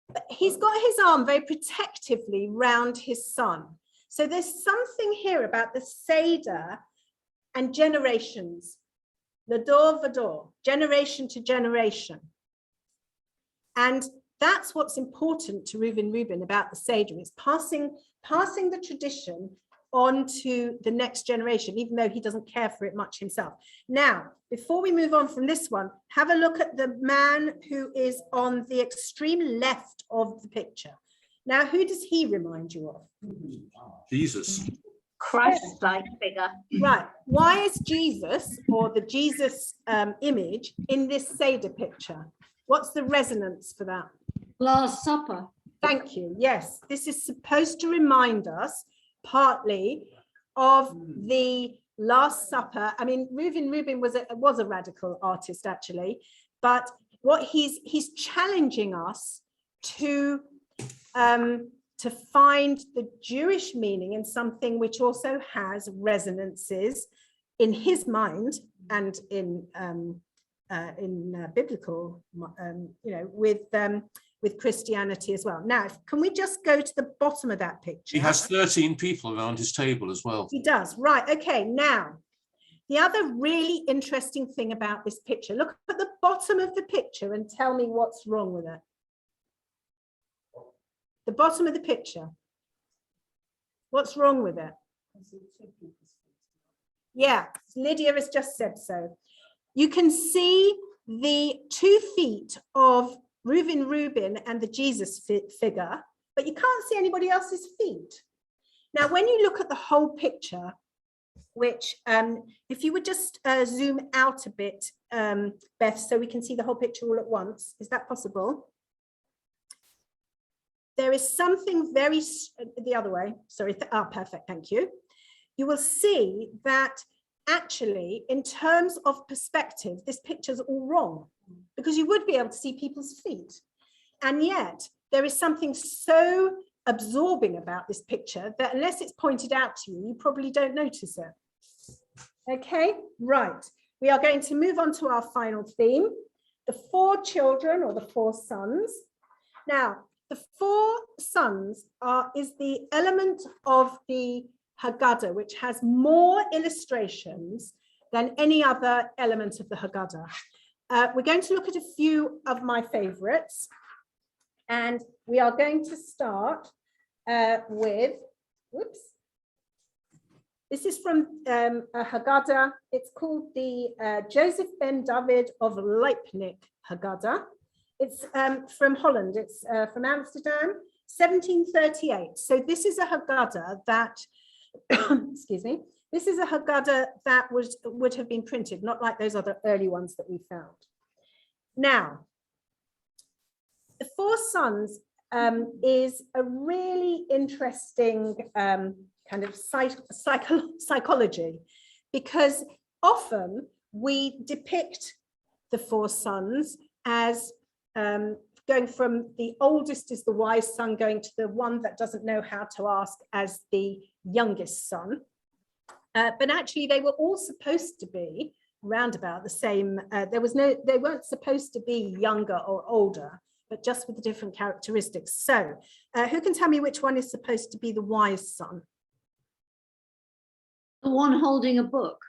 But he's got his arm very protectively round his son. So there's something here about the Seder and generations, Lador Vador, generation to generation. And that's what's important to Reuven about the Seder, is passing the tradition on to the next generation, even though he doesn't care for it much himself. Now, before we move on from this one, have a look at the man who is on the extreme left of the picture. Now, who does he remind you of? Jesus. Christ-like figure. Right. Why is Jesus, or the Jesus image, in this Seder picture? What's the resonance for that? Last Supper. Thank you. Yes, this is supposed to remind us partly of the Last Supper. I mean, Reuven was a radical artist, actually, but what he's challenging us to find the Jewish meaning in something which also has resonances in his mind and in biblical, with Christianity as well. Now, can we just go to the bottom of that picture? He has 13 people around his table as well. He does, right. Okay, now, the other really interesting thing about this picture, look at the bottom of the picture and tell me what's wrong with it. The bottom of the picture. What's wrong with it? Yeah, Lydia has just said so. You can see the 2 feet of Reuven and the Jesus figure, but you can't see anybody else's feet. Now, when you look at the whole picture, which if you would just zoom out a bit, Beth, so we can see the whole picture all at once. Is that possible? There is something very, the other way, sorry, perfect, thank you. You will see that actually, in terms of perspective, this picture's all wrong, because you would be able to see people's feet. And yet, there is something so absorbing about this picture that unless it's pointed out to you, you probably don't notice it. Okay, right. We are going to move on to our final theme, the 4 children or the 4 sons. Now, the 4 sons is the element of the Haggadah, which has more illustrations than any other element of the Haggadah. We're going to look at a few of my favorites, and we are going to start with, whoops. This is from a Haggadah. It's called the Joseph ben David of Leipnich Haggadah. It's from Holland. It's from Amsterdam, 1738. So this is a Haggadah that, excuse me, this is a Haggadah that would have been printed, not like those other early ones that we found. Now, the 4 sons is a really interesting kind of psychology, because often we depict the 4 sons as going from the oldest is the wise son, going to the one that doesn't know how to ask as the youngest son. But actually they were all supposed to be round about the same. They weren't supposed to be younger or older, but just with the different characteristics. So who can tell me which one is supposed to be the wise son? The one holding a book.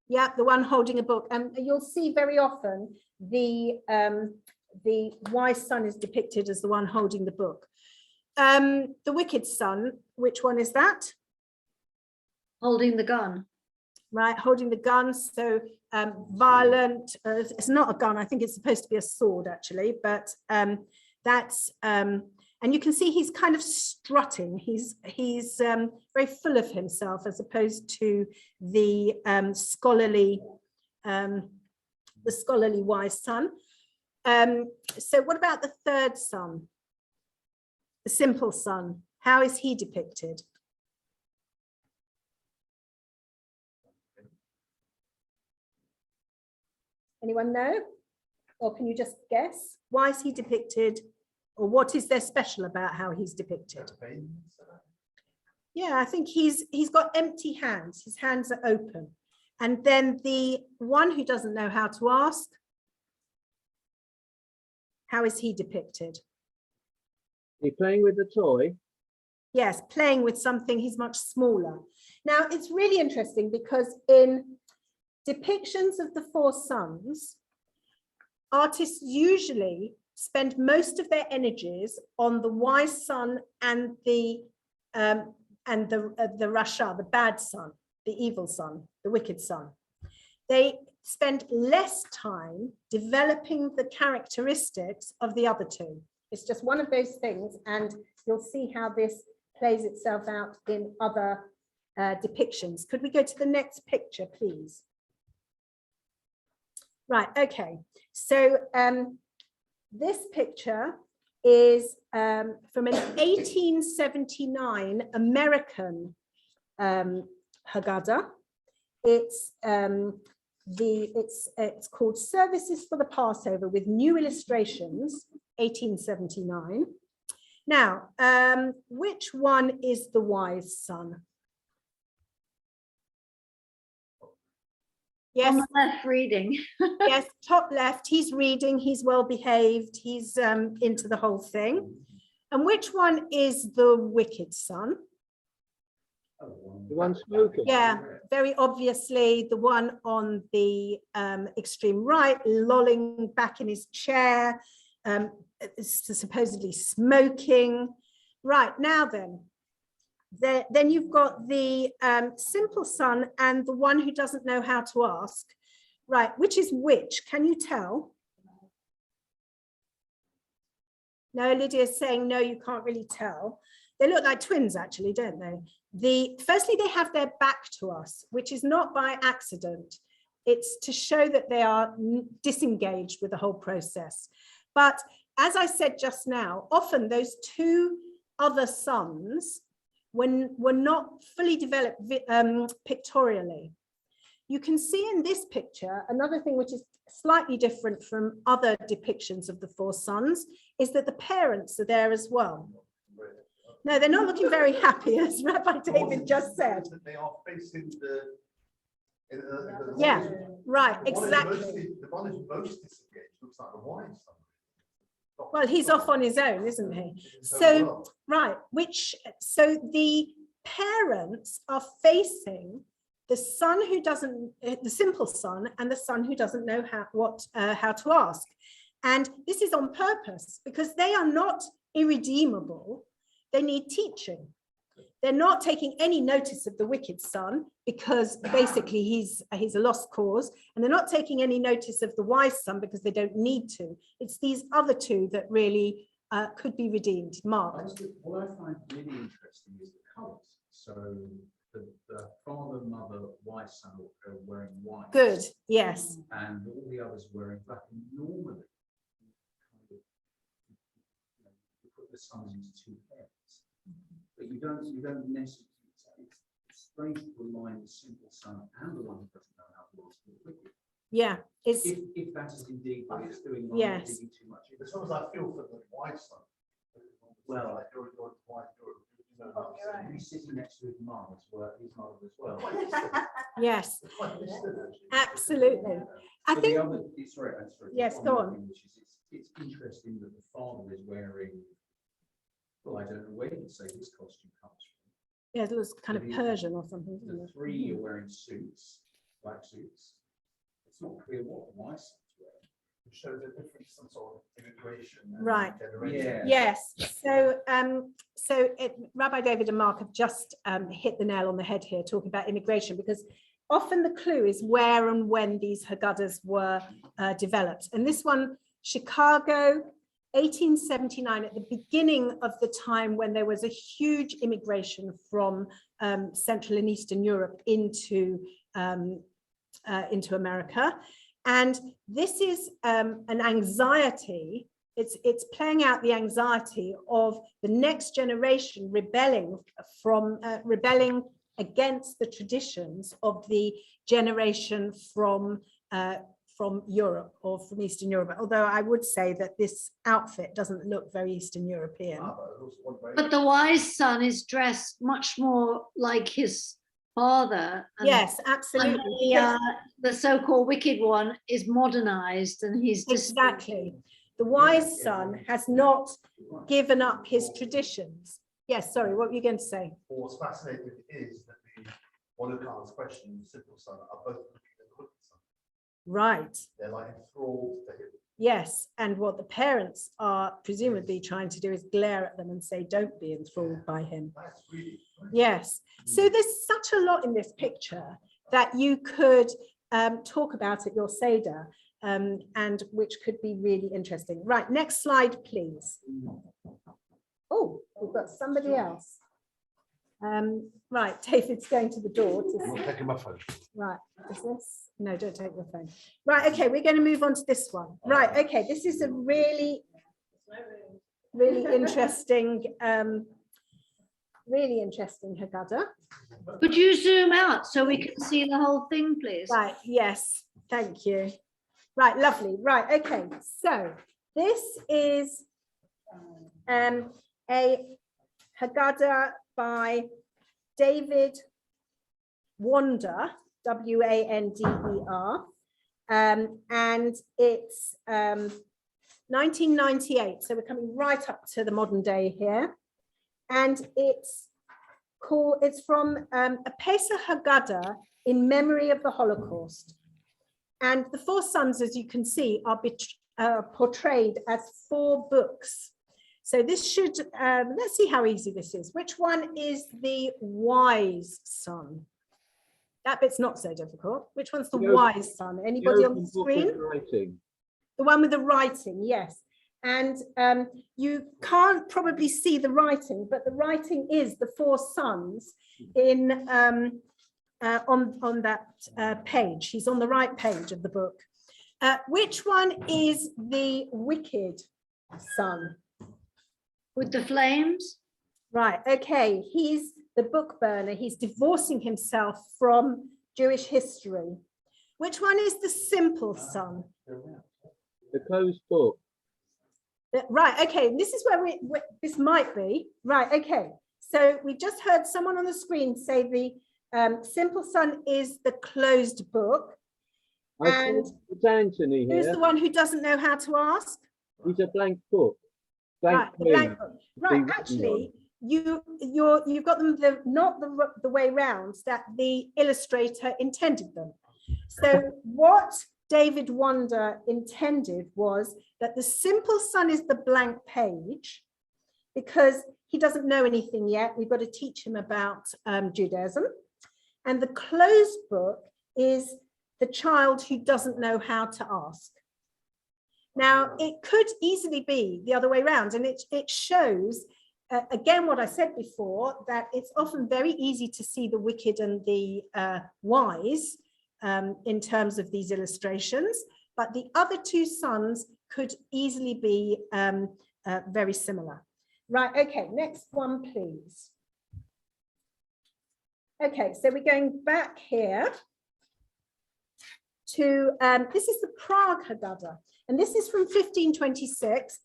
Yeah, the one holding a book. And you'll see very often the wise son is depicted as the one holding the book. The wicked son, which one is that? Holding the gun. Right, holding the gun. So violent, it's not a gun, I think it's supposed to be a sword actually, but that's, and you can see he's kind of strutting. He's very full of himself, as opposed to the scholarly the scholarly wise son. So what about the third son? The simple son, how is he depicted? Anyone know? Or can you just guess? Why is he depicted? Or what is there special about how he's depicted? Yeah, I think he's got empty hands. His hands are open. And then the one who doesn't know how to ask, how is he depicted? He playing with the toy? Yes, playing with something. He's much smaller. Now, it's really interesting because in depictions of the four sons, artists usually spend most of their energies on the wise son and the Rasha, the bad son, the evil son, the wicked son. They spend less time developing the characteristics of the other two. It's just one of those things, and you'll see how this plays itself out in other depictions. Could we go to the next picture, please? Right, okay. So this picture is from an 1879 American Haggadah. It's called Services for the Passover with New Illustrations, 1879. Now, which one is the wise son? Yes. On the left reading. Yes, top left, he's reading, he's well behaved, he's into the whole thing. And which one is the wicked son? The one smoking? Yeah, very obviously the one on the extreme right, lolling back in his chair, supposedly smoking. Right, now then you've got the simple son and the one who doesn't know how to ask. Right, which is which? Can you tell? No, Lydia's saying no, you can't really tell. They look like twins actually, don't they? Firstly, they have their back to us, which is not by accident. It's to show that they are disengaged with the whole process. But as I said just now, often those two other sons were not fully developed pictorially. You can see in this picture, another thing which is slightly different from other depictions of the four sons is that the parents are there as well. No, they're not looking very happy, as Rabbi David just said. They are facing the yeah, right, exactly. The one who's most disengaged looks like the wise son. Well, he's off on his own, isn't he? So, right, so the parents are facing the son who doesn't, the simple son, and the son who doesn't know how to ask. And this is on purpose because they are not irredeemable. They need teaching. They're not taking any notice of the wicked son because basically he's a lost cause, and they're not taking any notice of the wise son because they don't need to. It's these other two that really could be redeemed. Mark. What I find really interesting is the colours. So the father, mother, wise son are wearing white. Good. Yes. And all the others wearing black. And normally, you put the sons into two pairs. But you don't necessarily, it's strange to remind the simple son and the one who doesn't know how to ask for the wicked. Yeah, it's if that is indeed what it's doing, yes. Too much. As long as I feel for the wise son. Well, you're he's sitting next to his mum as well. Yes, absolutely. I but think. The other, sorry, yes, go on. Which is, it's interesting that the father is wearing. Well, I don't know where you'd say this costume comes from. Yeah, it was kind of Persian or something. The three are wearing suits, black suits. It's not clear what the wise son's wearing. It shows a different some sort of immigration. Right. Yeah. Yes. So, Rabbi David and Mark have just hit the nail on the head here, talking about immigration, because often the clue is where and when these Haggadahs were developed. And this one, Chicago, 1879, at the beginning of the time when there was a huge immigration from Central and Eastern Europe into America. And this is an anxiety. It's playing out the anxiety of the next generation rebelling against the traditions of the generation from Europe or from Eastern Europe. Although I would say that this outfit doesn't look very Eastern European. But the wise son is dressed much more like his father. And, yes, absolutely. And the so-called wicked one is modernized, and he's exactly. The wise son has not given up his traditions. Yes, sorry, what were you going to say? Well, what's fascinating is that one of Khan's questions, the simple son, are both wicked and wicked son. Right. They're like enthralled to him. Yes, and what the parents are presumably trying to do is glare at them and say, don't be enthralled by him. That's really nice. Yes, so there's such a lot in this picture that you could talk about at your Seder, and which could be really interesting. Right, next slide, please. Oh, we've got somebody else. Right, David's going to the door. I'm taking my phone. Right, is this? No, don't take your phone. Right, okay, we're going to move on to this one. Right, okay, this is a really interesting, Haggadah. Could you zoom out so we can see the whole thing, please? Right, yes, thank you. Right, lovely. Right, okay, so this is a Haggadah by David Wander, W-A-N-D-E-R, and it's 1998, so we're coming right up to the modern day here, and it's from a Pesach Haggadah in memory of the Holocaust, and the four sons, as you can see, are portrayed as 4 books. So this should, let's see how easy this is. Which one is the wise son? That bit's not so difficult. Which one's the wise son? Anybody on the screen? The one with the writing, yes. And you can't probably see the writing, but the writing is the 4 sons in on that page. He's on the right page of the book. Which one is the wicked son? With the flames? Right, okay, he's the book burner. He's divorcing himself from Jewish history. Which one is the simple son? The closed book. Right, okay, this is where this might be. Right, okay, so we just heard someone on the screen say the simple son is the closed book. And it's Anthony here. Who's the one who doesn't know how to ask? He's a blank book. Right, the blank book. Right, actually, you've got them not the way round that the illustrator intended them. So what David Wander intended was that the simple son is the blank page because he doesn't know anything yet. We've got to teach him about Judaism. And the closed book is the child who doesn't know how to ask. Now, it could easily be the other way around, and it shows, again, what I said before, that it's often very easy to see the wicked and the wise in terms of these illustrations, but the other 2 sons could easily be very similar. Right, okay, next one, please. Okay, so we're going back here to, this is the Prague Haggadah. And this is from 1526,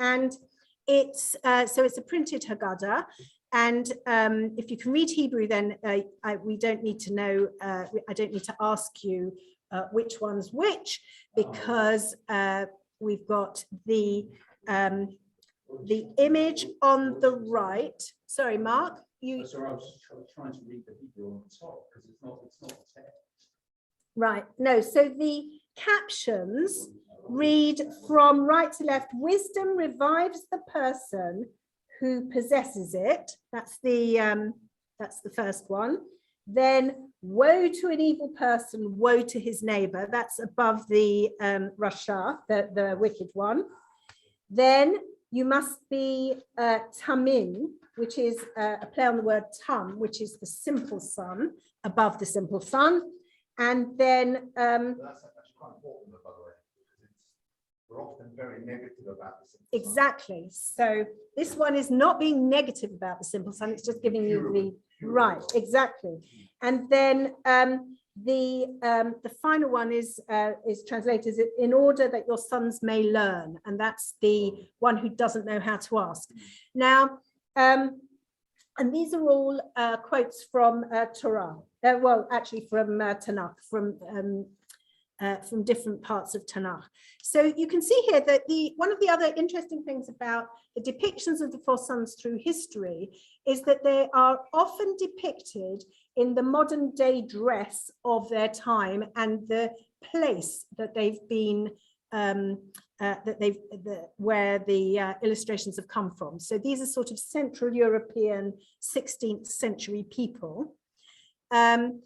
and it's so it's a printed Haggadah. And if you can read Hebrew, then we don't need to know. I don't need to ask you which one's which, because we've got the image on the right. Sorry, Mark. Sorry, I was trying to read the Hebrew on the top because it's not text. Right. No. So the captions read from right to left. Wisdom revives the person who possesses it. That's the first one. Then woe to an evil person, woe to his neighbor. That's above the Rasha, the wicked one. Then you must be tamim, which is a play on the word tam, which is the simple son, above the simple son. And then quite important, by the way, because we're often very negative about this. Exactly. So this one is not being negative about the simple sun. It's just giving you the right. Exactly. And then the final one is translated as in order that your sons may learn, and that's the one who doesn't know how to ask. Now, and these are all quotes from Torah. Well, actually from Tanakh, from different parts of Tanakh. So you can see here that one of the other interesting things about the depictions of the four sons through history is that they are often depicted in the modern day dress of their time and the place that they've been, where the illustrations have come from. So these are sort of Central European 16th century people. And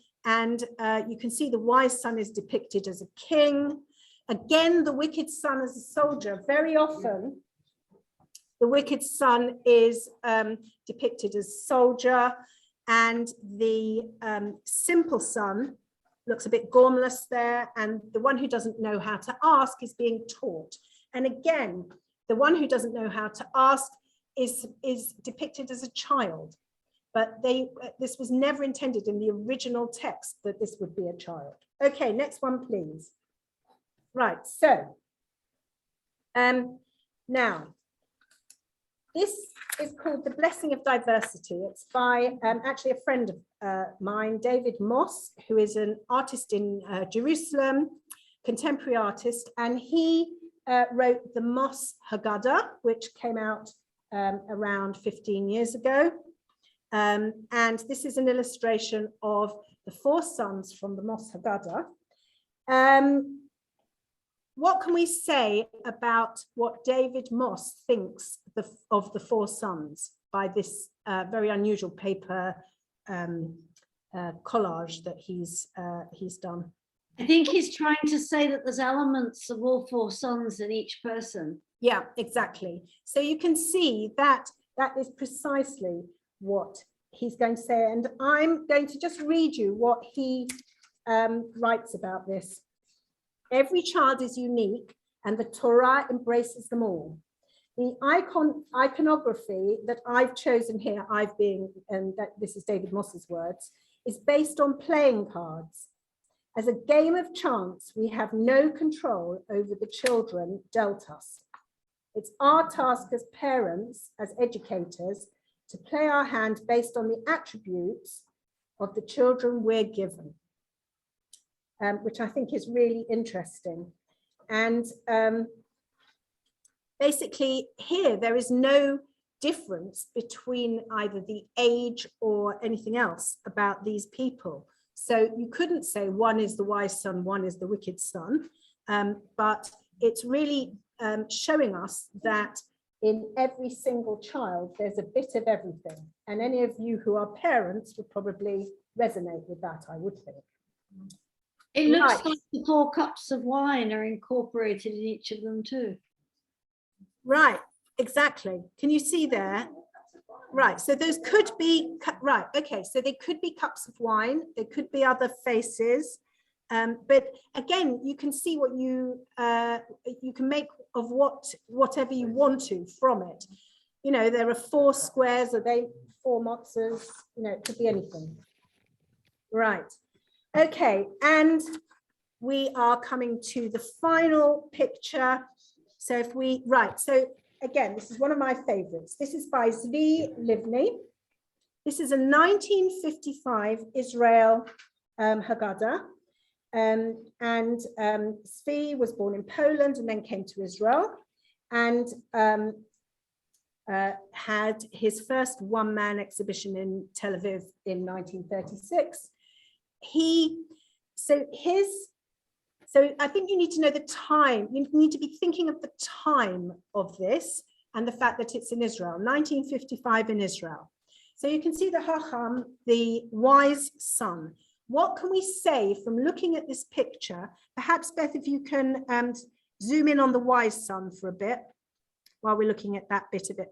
you can see the wise son is depicted as a king. Again, the wicked son as a soldier. Very often, the wicked son is depicted as soldier, and the simple son looks a bit gormless there, and the one who doesn't know how to ask is being taught. And again, the one who doesn't know how to ask is depicted as a child. But this was never intended in the original text that this would be a child. Okay, next one, please. Right, so now, this is called The Blessing of Diversity. It's by actually a friend of mine, David Moss, who is an artist in Jerusalem, contemporary artist, and he wrote the Moss Haggadah, which came out around 15 years ago. And this is an illustration of the four sons from the Moss Haggadah. What can we say about what David Moss thinks of the four sons by this very unusual paper collage that he's done? I think he's trying to say that there's elements of all four sons in each person. Yeah, exactly. So you can see that that is precisely what he's going to say, and I'm going to just read you what he writes about this. Every child is unique, and the Torah embraces them all. The iconography that I've chosen here, and that this is David Moss's words, is based on playing cards. As a game of chance, we have no control over the children dealt us. It's our task as parents, as educators, to play our hand based on the attributes of the children we're given. Which I think is really interesting. And basically here, there is no difference between either the age or anything else about these people. So you couldn't say one is the wise son, one is the wicked son, but it's really showing us that in every single child, there's a bit of everything. And any of you who are parents would probably resonate with that, I would think. It looks like the 4 cups of wine are incorporated in each of them too. Right, exactly. Can you see there? Right, so those could be, right, okay, so they could be cups of wine, they could be other faces, but again, you can see what you can make of whatever you want to from it. You know, there are 4 squares, are they 4 matzahs? You know, it could be anything. Right. Okay, and we are coming to the final picture. So if we, right, so again, this is one of my favorites. This is by Zvi Livni. This is a 1955 Israel Haggadah. And Zvi was born in Poland and then came to Israel and had his first one-man exhibition in Tel Aviv in 1936. So I think you need to know the time. You need to be thinking of the time of this and the fact that it's in Israel, 1955 in Israel. So you can see the Hacham, the wise son. What can we say from looking at this picture? Perhaps, Beth, if you can zoom in on the wise son for a bit while we're looking at that bit of it.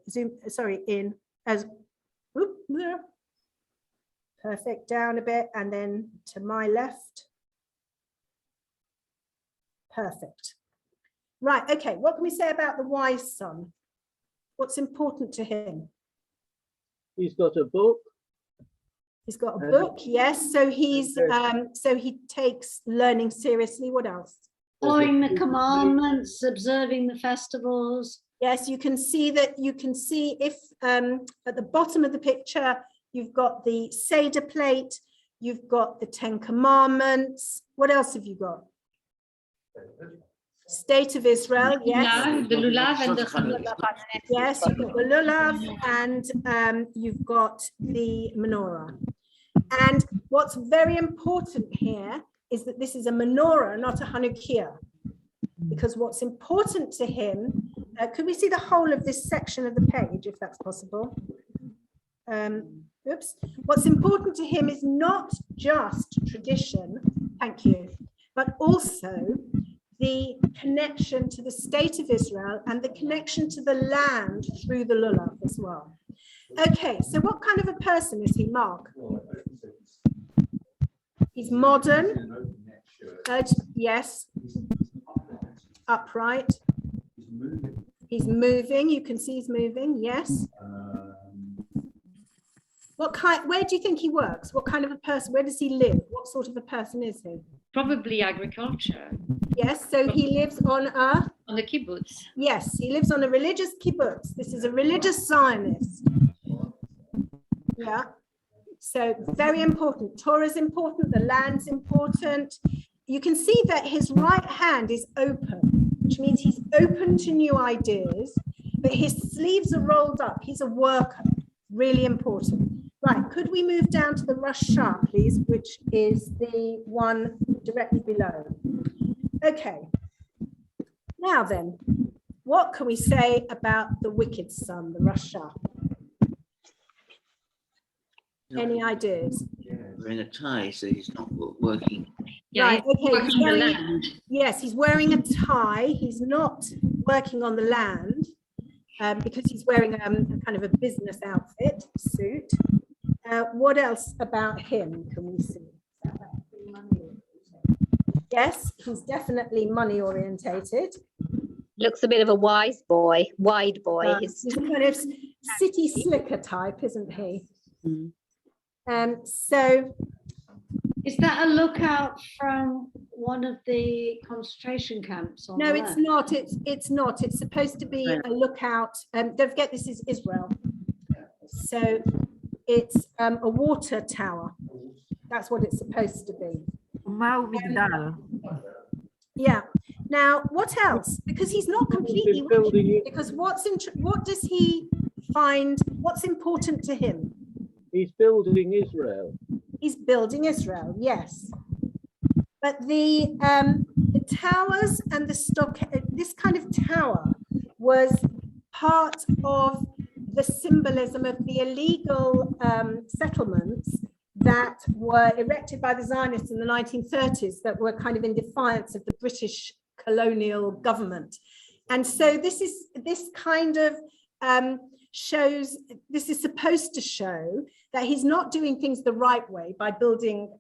Perfect, down a bit, and then to my left. Perfect. Right, okay, what can we say about the wise son? What's important to him? He's got a book. He's got a book, yes. So he's so he takes learning seriously. What else? Following the commandments, observing the festivals. Yes, you can see that. You can see if at the bottom of the picture you've got the Seder plate, you've got the 10 Commandments. What else have you got? State of Israel, yes. The lulav and the chanukah. Yes, you've got the lulav and you've got the menorah. And what's very important here is that this is a menorah, not a Hanukkah. Because what's important to him, could we see the whole of this section of the page, if that's possible? Oops. What's important to him is not just tradition, thank you, but also the connection to the state of Israel and the connection to the land through the lulav as well. Okay, so what kind of a person is he, Mark? He's modern. Yes. Upright. He's moving. You can see he's moving. Yes. What kind? Where do you think he works? What kind of a person? Where does he live? What sort of a person is he? Probably agriculture. Yes. So he lives on the kibbutz. Yes, he lives on a religious kibbutz. This is a religious Zionist. Yeah. So very important. Torah is important. The land's important. You can see that his right hand is open, which means he's open to new ideas, but his sleeves are rolled up. He's a worker. Really important. Right, could we move down to the Rasha, please, which is the one directly below? Okay. Now then, what can we say about the wicked son, the Rasha? Any ideas? Wearing a tie, so he's not working. Yeah, right, okay. He's wearing, the land. Yes, he's wearing a tie. He's not working on the land because he's wearing a kind of a business outfit, suit. What else about him can we see? Yes, he's definitely money orientated. Looks a bit of a wise boy, wide boy. He's a kind of city slicker type, isn't he? So is that a lookout from one of the concentration camps? No, it's not. It's not. It's supposed to be a lookout. Don't forget, this is Israel. So it's a water tower. That's what it's supposed to be. Yeah. Now, what else? Because he's not completely. Because what does he find? What's important to him? He's building Israel. He's building Israel, yes. But the towers and the stock, this kind of tower was part of the symbolism of the illegal settlements that were erected by the Zionists in the 1930s that were kind of in defiance of the British colonial government. And so this kind of shows, this is supposed to show that he's not doing things the right way by building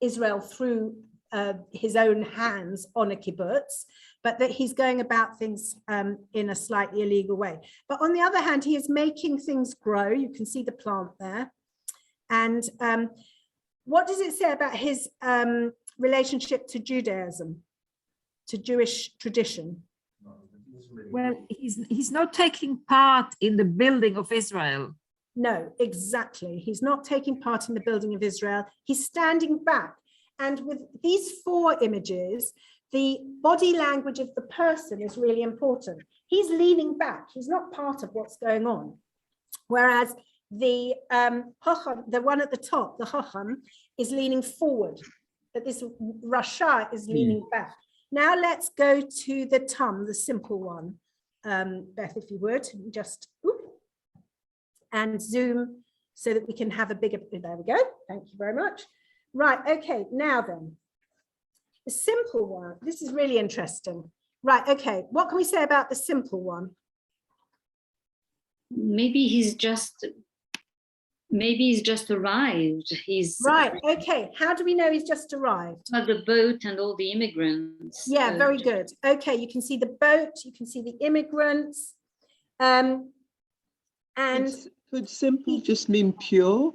Israel through his own hands on a kibbutz, but that he's going about things in a slightly illegal way. But on the other hand, he is making things grow. You can see the plant there. And what does it say about his relationship to Judaism, to Jewish tradition? Well, he's not taking part in the building of Israel. No, exactly. He's not taking part in the building of Israel. He's standing back. And with these four images, the body language of the person is really important. He's leaning back. He's not part of what's going on. Whereas the Chacham, the one at the top, the Chacham, is leaning forward. But this Rasha is leaning back. Now let's go to the Tum, the simple one. Beth, if you would, just and zoom so that we can have a bigger, there we go. Thank you very much. Right, okay, now then, the simple one, this is really interesting. Right, okay, what can we say about the simple one? Maybe he's just Maybe he's just arrived. He's Right, okay. How do we know he's just arrived? the boat and all the immigrants. Yeah, very good. Okay, you can see the boat, you can see the immigrants. And Could simple just mean pure?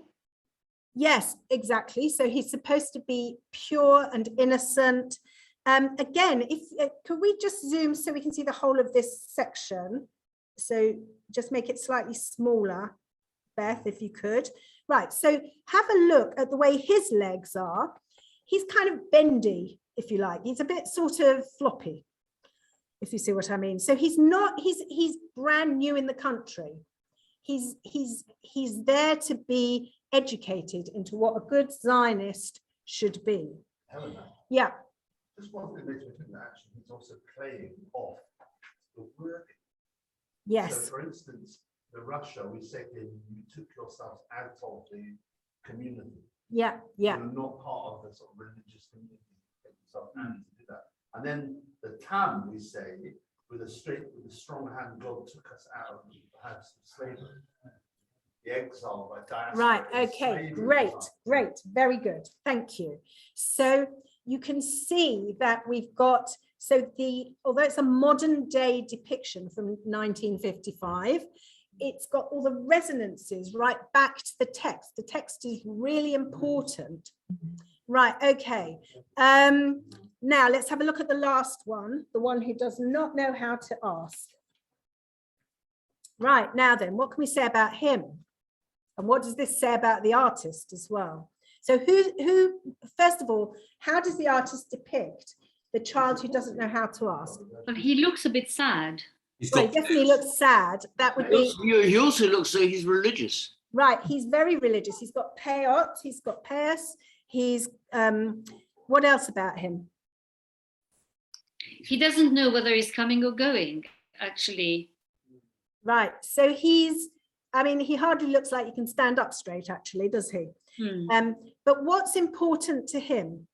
yes, exactly. So he's supposed to be pure and innocent. Again, could we just zoom so we can see the whole of this section? So just make it slightly smaller, Beth, if you could. Right, so have a look at the way his legs are. He's kind of bendy, if you like. He's a bit sort of floppy, if you see what I mean. So he's brand new in the country. He's there to be educated into what a good Zionist should be. Helena, Yeah. just one thing makes me think that actually he's also playing off the word. Yes. So for instance, the Russia, we said you took yourself out of the community. Yeah, yeah. You're not part of the sort of religious community. Take yourself out to do that. And then the Tam, we say, with a strong hand, God took us out of the house of slavery. The exile by diaspora. Right, okay, great, very good, thank you. So you can see that we've got, although it's a modern day depiction from 1955, it's got all the resonances right back to the text. The text is really important. Right, okay. Now let's have a look at the last one, the one who does not know how to ask. Right, now then, what can we say about him? And what does this say about the artist as well? So who first of all, how does the artist depict the child who doesn't know how to ask? But he looks a bit sad. Well, he definitely looks sad. That would be. He also looks like he's religious. Right, he's very religious. He's got payot, he's got payas, he's, what else about him? He doesn't know whether he's coming or going, actually. Right, so he hardly looks like he can stand up straight, actually, does he? But what's important to him?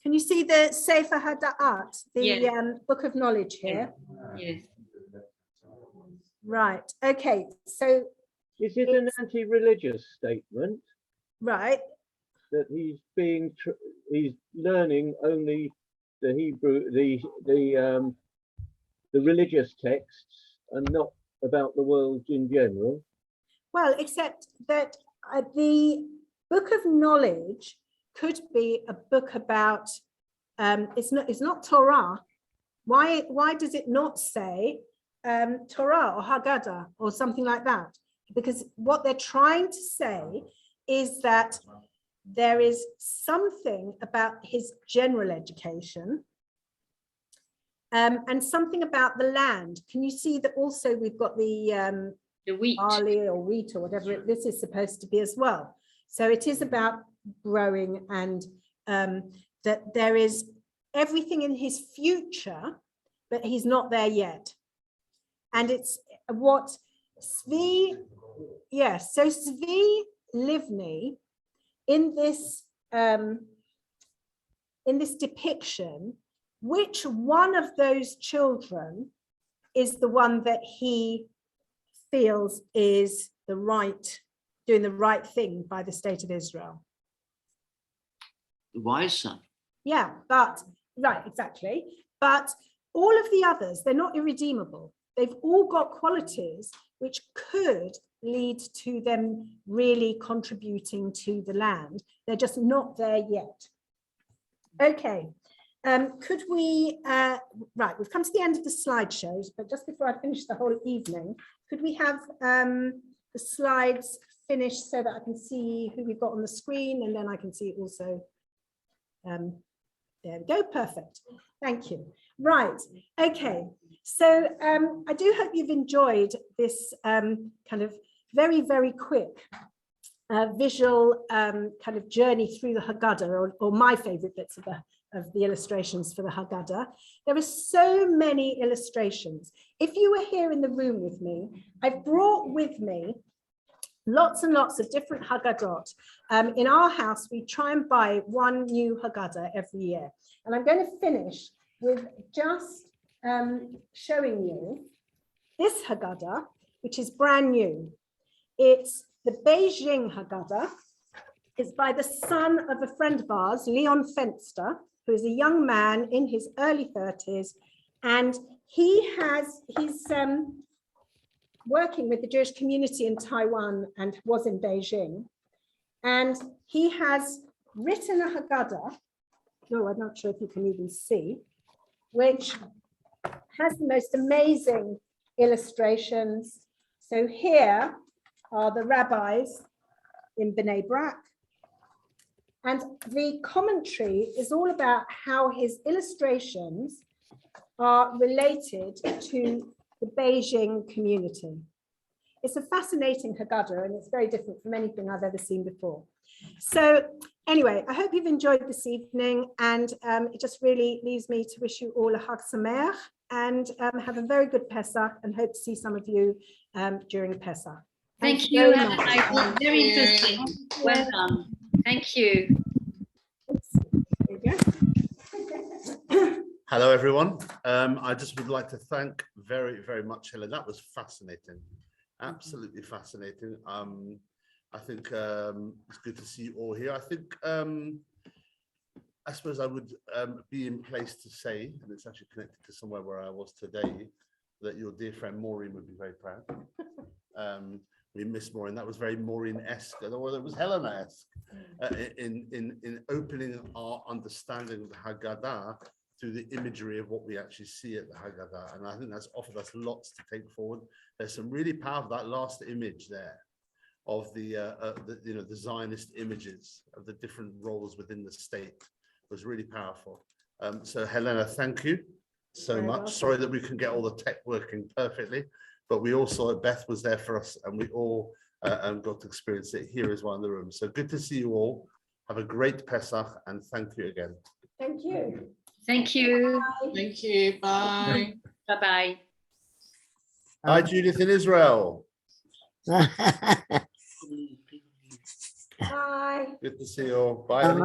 Can you see the Sefer HaDa'at, the book of knowledge here? Yes. Right, okay, so. Is it an anti-religious statement? Right. That he's learning only the Hebrew, the religious texts and not about the world in general? Well, except that the book of knowledge could be a book about, it's not Torah. Why does it not say Torah or Haggadah or something like that? Because what they're trying to say is that there is something about his general education and something about the land. Can you see that also we've got the wheat, barley or wheat or whatever this is supposed to be as well. So it is about growing and that there is everything in his future, but he's not there yet. And it's what Zvi, yes, so Zvi Livni in this depiction, which one of those children is the one that he feels is doing the right thing by the state of Israel? The wise son. Yeah, right, exactly. But all of the others, they're not irredeemable. They've all got qualities which could lead to them really contributing to the land. They're just not there yet. Okay, could we, right, we've come to the end of the slideshows, but just before I finish the whole evening, could we have the slides finished so that I can see who we've got on the screen, and then I can see also, there we go, perfect. Thank you. Right, okay. So I do hope you've enjoyed this kind of very, very quick visual kind of journey through the Haggadah, or my favorite bits of the illustrations for the Haggadah. There are so many illustrations. If you were here in the room with me, I've brought with me lots and lots of different Haggadot. In our house, we try and buy one new Haggadah every year. And I'm going to finish with just showing you this Haggadah, which is brand new. It's the Beijing Haggadah. It's by the son of a friend of ours, Leon Fenster, who is a young man in his early 30s. And he's working with the Jewish community in Taiwan and was in Beijing. And he has written a Haggadah, no, I'm not sure if you can even see, which has the most amazing illustrations. So here are the rabbis in Bnei Brak. And the commentary is all about how his illustrations are related to the Beijing community. It's a fascinating Haggadah, and it's very different from anything I've ever seen before. So anyway, I hope you've enjoyed this evening, and it just really leaves me to wish you all a Chag Sameach, and have a very good Pesach, and hope to see some of you during Pesach. Thank you. Have a nice one. Very interesting. Well done. Thank you. Hello, everyone. I just would like to thank very, very much, Helen. That was fascinating. Absolutely fascinating. I think it's good to see you all here. I think, I suppose I would be in place to say, and it's actually connected to somewhere where I was today, that your dear friend Maureen would be very proud. We miss Maureen. That was very Maureen-esque, or it was Helena-esque, in opening our understanding of the Haggadah through the imagery of what we actually see at the Haggadah. And I think that's offered us lots to take forward. There's some really powerful, that last image there of the Zionist images of the different roles within the state was really powerful. So Helena, thank you so much. Sorry that we couldn't get all the tech working perfectly, but we all saw it. Beth was there for us, and we all got to experience it here as well in the room. So good to see you all. Have a great Pesach, and thank you again. Thank you. Thank you. Bye. Thank you. Bye. Bye-bye. Hi, Judith in Israel. Bye. Good to see you all. Bye.